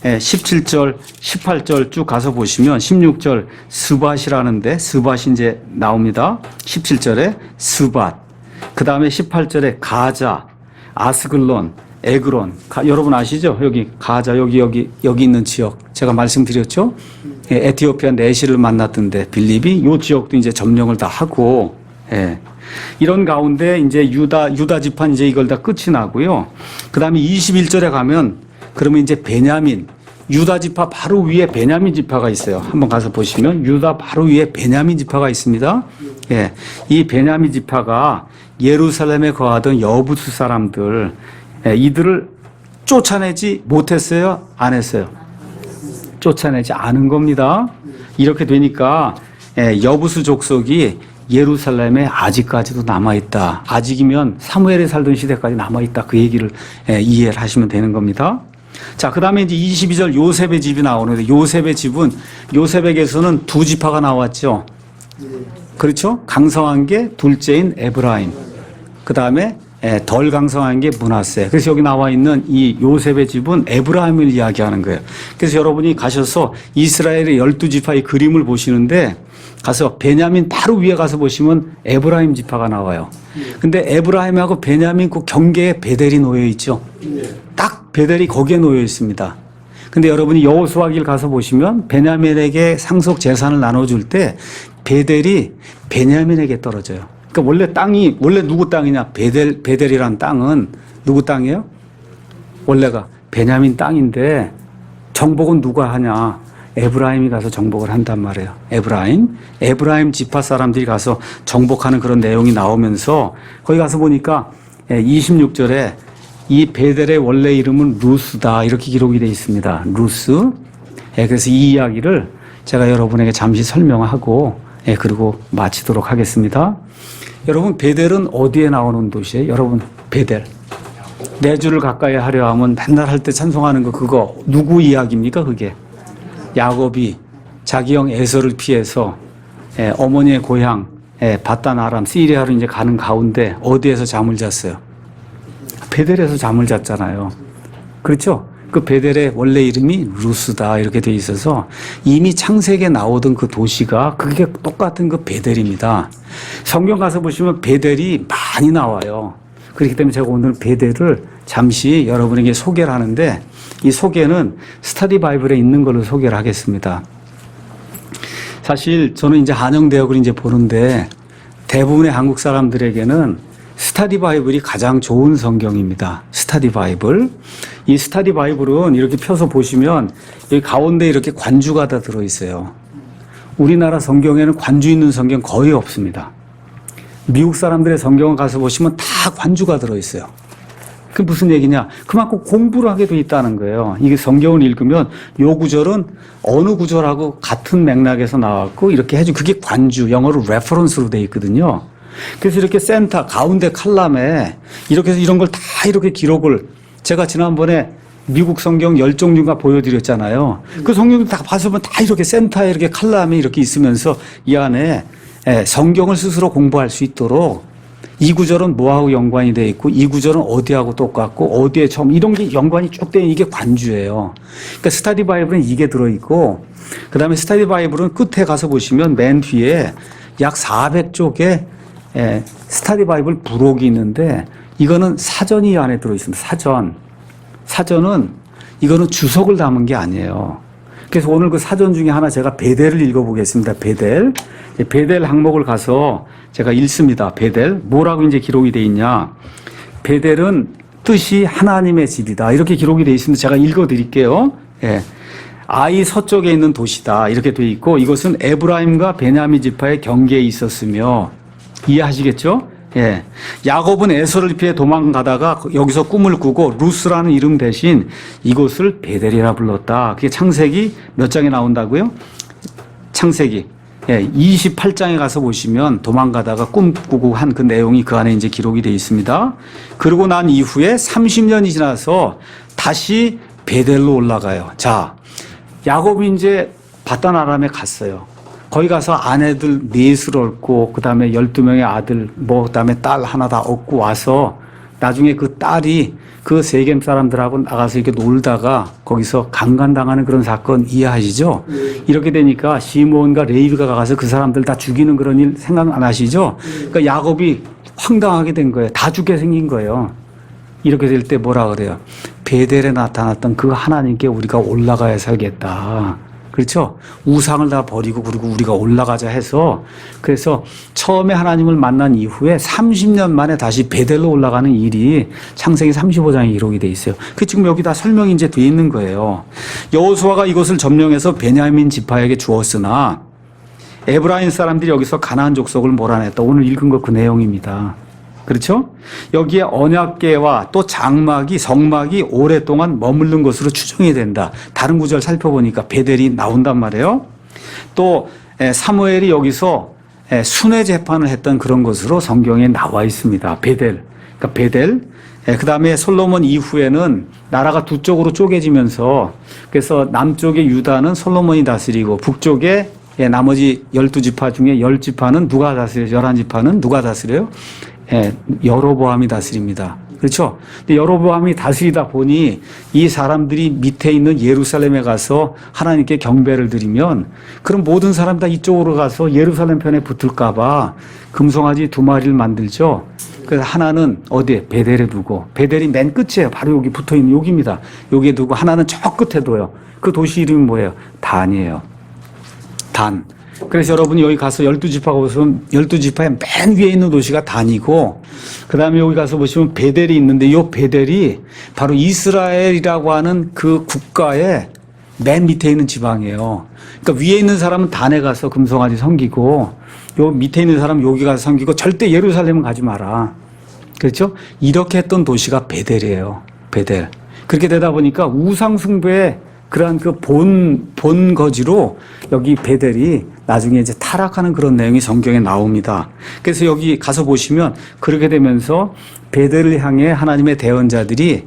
17절, 18절 쭉 가서 보시면 16절 스밧이라는데 스밧이 이제 나옵니다. 17절에 스밧. 그 다음에 18절에 가자, 아스글론, 에그론. 여러분 아시죠? 여기 가자, 여기 있는 지역. 제가 말씀드렸죠? 에티오피아 내시를 만났던데 빌립이 요 지역도 이제 점령을 다 하고, 이런 가운데 이제 유다 지판 이제 이걸 다 끝이 나고요. 그 다음에 21절에 가면 그러면 이제 베냐민, 유다 지파 바로 위에 베냐민 지파가 있어요. 한번 가서 보시면 유다 바로 위에 베냐민 지파가 있습니다. 이 베냐민 지파가 예루살렘에 거하던 여부수 사람들, 이들을 쫓아내지 못했어요? 안 했어요? 쫓아내지 않은 겁니다. 이렇게 되니까 여부수 족속이 예루살렘에 아직까지도 남아있다. 아직이면 사무엘이 살던 시대까지 남아있다. 그 얘기를 이해를 하시면 되는 겁니다. 자, 그 다음에 이제 22절 요셉의 집이 나오는데 요셉의 집은 요셉에게서는 두 지파가 나왔죠. 그렇죠? 강성한 게 둘째인 에브라임. 그 다음에 덜 강성한 게 므낫세. 그래서 여기 나와 있는 이 요셉의 집은 에브라임을 이야기하는 거예요. 그래서 여러분이 가셔서 이스라엘의 12지파의 그림을 보시는데 가서 베냐민 바로 위에 가서 보시면 에브라임 지파가 나와요. 근데 에브라임하고 베냐민 그 경계에 베델이 놓여 있죠. 딱 베델이 거기에 놓여 있습니다. 근데 여러분이 여호수아기를 가서 보시면 베냐민에게 상속 재산을 나눠줄 때 베델이 베냐민에게 떨어져요. 그러니까 원래 누구 땅이냐? 베델이란 땅은 누구 땅이에요? 원래가 베냐민 땅인데 정복은 누가 하냐? 에브라임이 가서 정복을 한단 말이에요. 에브라임 지파 사람들이 가서 정복하는 그런 내용이 나오면서 거기 가서 보니까 26절에 이 베델의 원래 이름은 루스다 이렇게 기록이 되어 있습니다. 루스. 그래서 이 이야기를 제가 여러분에게 잠시 설명하고 그리고 마치도록 하겠습니다. 여러분 베델은 어디에 나오는 도시예요? 여러분 베델. 내 주를 가까이 하려 하면 맨날 할 때 찬송하는 거 그거 누구 이야기입니까 그게? 야곱이 자기 형 에서를 피해서 어머니의 고향 바단 아람 시리아로 이제 가는 가운데 어디에서 잠을 잤어요? 베델에서 잠을 잤잖아요. 그렇죠? 그 베델의 원래 이름이 루스다 이렇게 돼 있어서 이미 창세기에 나오던 그 도시가 그게 똑같은 그 베델입니다. 성경 가서 보시면 베델이 많이 나와요. 그렇기 때문에 제가 오늘 베델을 잠시 여러분에게 소개를 하는데 이 소개는 스터디 바이블에 있는 걸로 소개를 하겠습니다. 사실 저는 이제 한영대학을 이제 보는데 대부분의 한국 사람들에게는 스터디 바이블이 가장 좋은 성경입니다. 스터디 바이블. 이 스터디 바이블은 이렇게 펴서 보시면 여기 가운데 이렇게 관주가 다 들어있어요. 우리나라 성경에는 관주 있는 성경 거의 없습니다. 미국 사람들의 성경을 가서 보시면 다 관주가 들어있어요. 그게 무슨 얘기냐? 그만큼 공부를 하게 돼 있다는 거예요. 이게 성경을 읽으면 요 구절은 어느 구절하고 같은 맥락에서 나왔고 이렇게 해주 그게 관주, 영어로 레퍼런스로 돼 있거든요. 그래서 이렇게 센터, 가운데 칼럼에 이렇게 해서 이런 걸 다 이렇게 기록을 제가 지난번에 미국 성경 10종류가 보여드렸잖아요. 그 성경 다 봐서면 다 이렇게 센터에 이렇게 칼럼이 이렇게 있으면서 이 안에 성경을 스스로 공부할 수 있도록 이 구절은 뭐하고 연관이 돼 있고 이 구절은 어디하고 똑같고 어디에 처음 이런 게 연관이 쭉 돼 있는 이게 관주예요. 그러니까 스터디 바이블은 이게 들어있고 그 다음에 스터디 바이블은 끝에 가서 보시면 맨 뒤에 약 400쪽의 스터디 바이블 부록이 있는데 이거는 사전이 안에 들어있습니다. 사전은 이거는 주석을 담은 게 아니에요. 그래서 오늘 그 사전 중에 하나 제가 베델을 읽어보겠습니다. 베델 항목을 가서 제가 읽습니다. 베델 뭐라고 이제 기록이 돼 있냐? 베델은 뜻이 하나님의 집이다 이렇게 기록이 돼 있습니다. 제가 읽어드릴게요. 아이 서쪽에 있는 도시다 이렇게 돼 있고 이것은 에브라임과 베냐민 지파의 경계에 있었으며 이해하시겠죠? 야곱은 에서를 피해 도망가다가 여기서 꿈을 꾸고 루스라는 이름 대신 이곳을 베델이라 불렀다. 그게 창세기 몇 장에 나온다고요? 창세기 28장에 가서 보시면 도망가다가 꿈꾸고 한 그 내용이 그 안에 이제 기록이 되어 있습니다. 그러고 난 이후에 30년이 지나서 다시 베델로 올라가요. 자, 야곱이 이제 바단 아람에 갔어요. 거기 가서 아내들 넷을 얻고 그 다음에 12명의 아들 그 다음에 딸 하나 다 얻고 와서 나중에 그 딸이 그 세겜 사람들하고 나가서 이렇게 놀다가 거기서 강간당하는 그런 사건 이해하시죠? 이렇게 되니까 시므온과 레위가 가서 그 사람들 다 죽이는 그런 일 생각 안 하시죠? 그러니까 야곱이 황당하게 된 거예요. 다 죽게 생긴 거예요. 이렇게 될 때 뭐라 그래요? 베델에 나타났던 그 하나님께 우리가 올라가야 살겠다. 그렇죠? 우상을 다 버리고 그리고 우리가 올라가자 해서 그래서 처음에 하나님을 만난 이후에 30년 만에 다시 베델로 올라가는 일이 창세기 35장에 기록이 돼 있어요. 그 지금 여기 다 설명이 이제 돼 있는 거예요. 여호수아가 이것을 점령해서 베냐민 지파에게 주었으나 에브라임 사람들이 여기서 가나안 족속을 몰아냈다. 오늘 읽은 거 그 내용입니다. 그렇죠? 여기에 언약궤와 또 장막이 성막이 오랫동안 머무른 것으로 추정이 된다. 다른 구절 살펴보니까 베델이 나온단 말이에요. 또 사무엘이 여기서 순회 재판을 했던 그런 것으로 성경에 나와 있습니다. 베델. 그러니까 베델. 그 다음에 솔로몬 이후에는 나라가 두 쪽으로 쪼개지면서 그래서 남쪽의 유다는 솔로몬이 다스리고 북쪽에 나머지 12지파 중에 10지파는 누가 다스려요? 11지파는 누가 다스려요? 예, 여로보암이 다스립니다. 그렇죠? 근데 여로보암이 다스리다 보니 이 사람들이 밑에 있는 예루살렘에 가서 하나님께 경배를 드리면 그럼 모든 사람 다 이쪽으로 가서 예루살렘 편에 붙을까봐 금송아지 2마리를 만들죠. 그래서 하나는 어디에? 베델에 두고, 베델이 맨 끝이에요. 바로 여기 붙어 있는 여기입니다. 여기에 두고 하나는 저 끝에 둬요. 그 도시 이름이 뭐예요? 단이에요. 단. 그래서 여러분이 여기 가서 12지파가 보시면 12지파의 맨 위에 있는 도시가 단이고, 그 다음에 여기 가서 보시면 베델이 있는데 이 베델이 바로 이스라엘이라고 하는 그 국가의 맨 밑에 있는 지방이에요. 그러니까 위에 있는 사람은 단에 가서 금송아지 섬기고, 요 밑에 있는 사람은 여기 가서 섬기고, 절대 예루살렘은 가지 마라. 그렇죠? 이렇게 했던 도시가 베델이에요. 베델. 그렇게 되다 보니까 우상숭배의 그러한 그 본거지로 여기 베델이 나중에 이제 타락하는 그런 내용이 성경에 나옵니다. 그래서 여기 가서 보시면 그렇게 되면서 베델을 향해 하나님의 대언자들이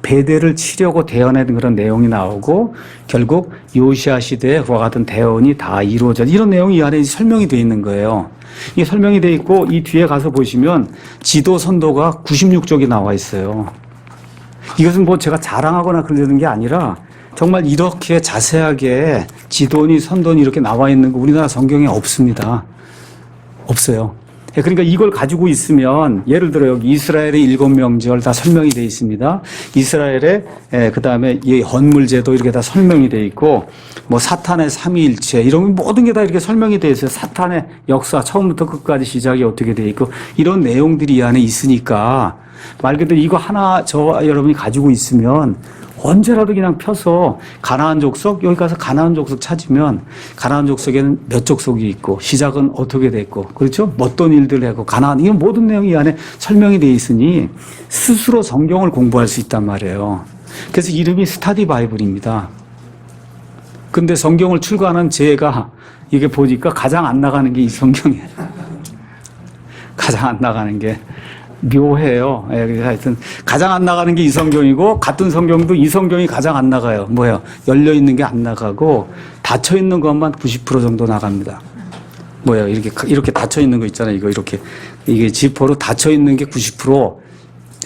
베델을 치려고 대언하는 그런 내용이 나오고, 결국 요시아 시대에 그와 같은 대언이 다 이루어져, 이런 내용이 이 안에 설명이 되어 있는 거예요. 이게 설명이 되어 있고, 이 뒤에 가서 보시면 지도 선도가 96쪽이 나와 있어요. 이것은 뭐 제가 자랑하거나 그러는 게 아니라 정말 이렇게 자세하게 지도니 선도니 이렇게 나와 있는 거 우리나라 성경에 없습니다. 없어요. 그러니까 이걸 가지고 있으면, 예를 들어 여기 이스라엘의 7명절 다 설명이 되어 있습니다. 이스라엘의 그 다음에 이 헌물제도 이렇게 다 설명이 되어 있고, 뭐 사탄의 삼위일체 이런 모든 게 다 이렇게 설명이 되어 있어요. 사탄의 역사 처음부터 끝까지 시작이 어떻게 되어 있고, 이런 내용들이 이 안에 있으니까 말 그대로 이거 하나 여러분이 가지고 있으면 언제라도 그냥 펴서 가나안 족속, 여기 가서 가나안 족속 찾으면 가나안 족속에는 몇 족속이 있고 시작은 어떻게 됐고, 그렇죠? 어떤 일들을 하고 가나안, 이런 모든 내용이 이 안에 설명이 되어 있으니 스스로 성경을 공부할 수 있단 말이에요. 그래서 이름이 스타디 바이블입니다. 근데 성경을 출간한 제가 이게 보니까 가장 안 나가는 게 이 성경이에요. 가장 안 나가는 게. 묘해요. 그래서 하여튼 가장 안 나가는 게 이 성경이고, 같은 성경도 이 성경이 가장 안 나가요. 뭐예요? 열려 있는 게 안 나가고 닫혀 있는 것만 90% 정도 나갑니다. 뭐예요? 이렇게 닫혀 있는 거 있잖아요. 이게 지퍼로 닫혀 있는 게 90%.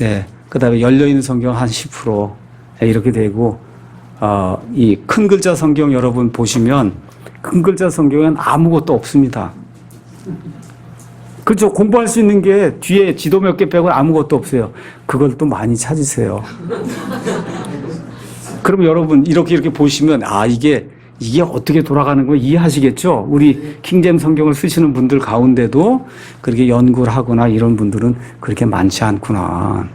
예. 그다음에 열려 있는 성경 한 10%. 이렇게 되고, 이 큰 글자 성경 여러분 보시면 큰 글자 성경엔 아무것도 없습니다. 그렇죠. 공부할 수 있는 게 뒤에 지도 몇 개 빼고 아무것도 없어요. 그걸 또 많이 찾으세요. 그럼 여러분 이렇게 보시면 이게 어떻게 돌아가는 거 이해하시겠죠? 우리 킹잼 성경을 쓰시는 분들 가운데도 그렇게 연구를 하거나 이런 분들은 그렇게 많지 않구나.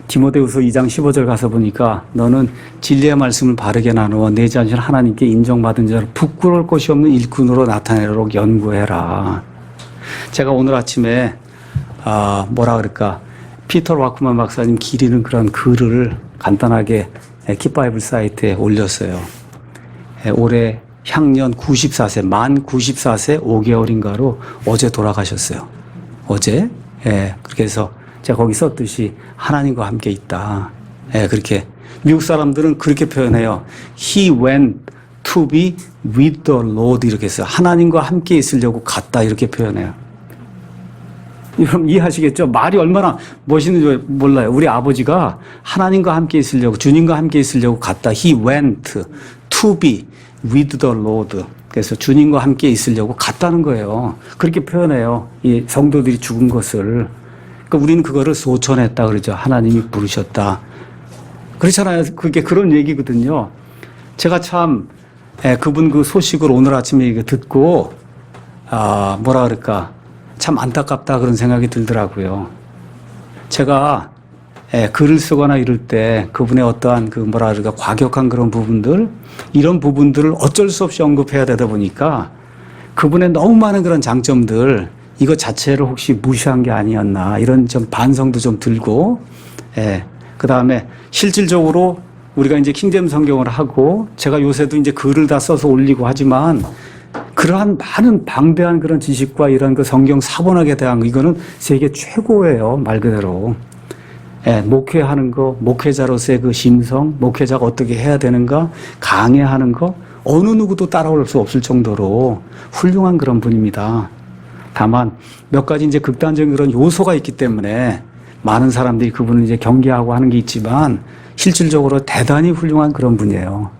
디모데후서 2장 15절 가서 보니까 너는 진리의 말씀을 바르게 나누어 내 자신을 하나님께 인정받은 자로 부끄러울 것이 없는 일꾼으로 나타내도록 연구해라. 제가 오늘 아침에 피터 와크만 박사님 기리는 그런 글을 간단하게 킵바이블 사이트에 올렸어요. 올해 향년 94세, 만 94세 5개월인가로 어제 돌아가셨어요. 어제. 그렇게 해서 제가 거기 썼듯이 하나님과 함께 있다. 그렇게 미국 사람들은 그렇게 표현해요. He went to be with the Lord 이렇게 했어요. 하나님과 함께 있으려고 갔다 이렇게 표현해요. 여러분 이해하시겠죠? 말이 얼마나 멋있는지 몰라요. 우리 아버지가 하나님과 함께 있으려고, 주님과 함께 있으려고 갔다. He went to be with the Lord. 그래서 주님과 함께 있으려고 갔다는 거예요. 그렇게 표현해요. 이 성도들이 죽은 것을. 그러니까 우리는 그거를 소천했다 그러죠. 하나님이 부르셨다. 그렇잖아요. 그게 그런 얘기거든요. 제가 참 그분 그 소식을 오늘 아침에 듣고 참 안타깝다 그런 생각이 들더라고요. 제가 글을 쓰거나 이럴 때 그분의 어떠한 과격한 그런 부분들, 이런 부분들을 어쩔 수 없이 언급해야 되다 보니까 그분의 너무 많은 그런 장점들, 이거 자체를 혹시 무시한 게 아니었나 이런 좀 반성도 좀 들고, 그 다음에 실질적으로 우리가 이제 킹잼 성경을 하고 제가 요새도 이제 글을 다 써서 올리고 하지만 그러한 많은 방대한 그런 지식과 이런 그 성경 사본학에 대한 거, 이거는 세계 최고예요. 말 그대로. 목회하는 거, 목회자로서의 그 심성, 목회자가 어떻게 해야 되는가, 강해하는 거, 어느 누구도 따라올 수 없을 정도로 훌륭한 그런 분입니다. 다만 몇 가지 이제 극단적인 그런 요소가 있기 때문에 많은 사람들이 그분을 이제 경계하고 하는 게 있지만 실질적으로 대단히 훌륭한 그런 분이에요.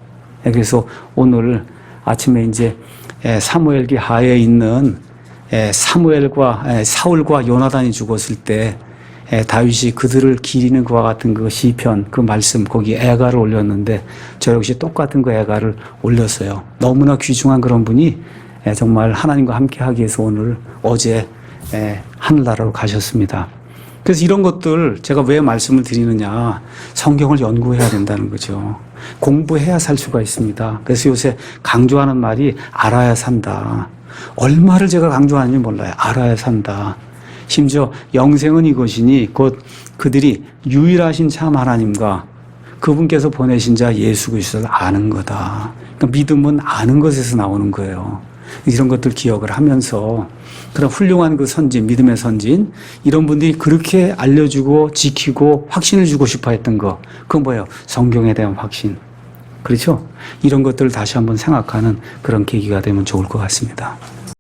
그래서 오늘 아침에 이제 사무엘기 하에 있는 사울과 요나단이 죽었을 때 다윗이 그들을 기리는 그와 같은 그 시편 그 말씀 거기 애가를 올렸는데 저 역시 똑같은 그 애가를 올렸어요. 너무나 귀중한 그런 분이 정말 하나님과 함께 하기 위해서 어제 하늘나라로 가셨습니다. 그래서 이런 것들 제가 왜 말씀을 드리느냐, 성경을 연구해야 된다는 거죠. 공부해야 살 수가 있습니다. 그래서 요새 강조하는 말이 알아야 산다. 얼마를 제가 강조하는지 몰라요. 알아야 산다. 심지어 영생은 이것이니 곧 그들이 유일하신 참 하나님과 그분께서 보내신 자 예수 그리스도를 아는 거다. 그러니까 믿음은 아는 것에서 나오는 거예요. 이런 것들 기억을 하면서 그런 훌륭한 그 선진, 믿음의 선진, 이런 분들이 그렇게 알려주고 지키고 확신을 주고 싶어 했던 거, 그건 뭐예요? 성경에 대한 확신. 그렇죠? 이런 것들을 다시 한번 생각하는 그런 계기가 되면 좋을 것 같습니다.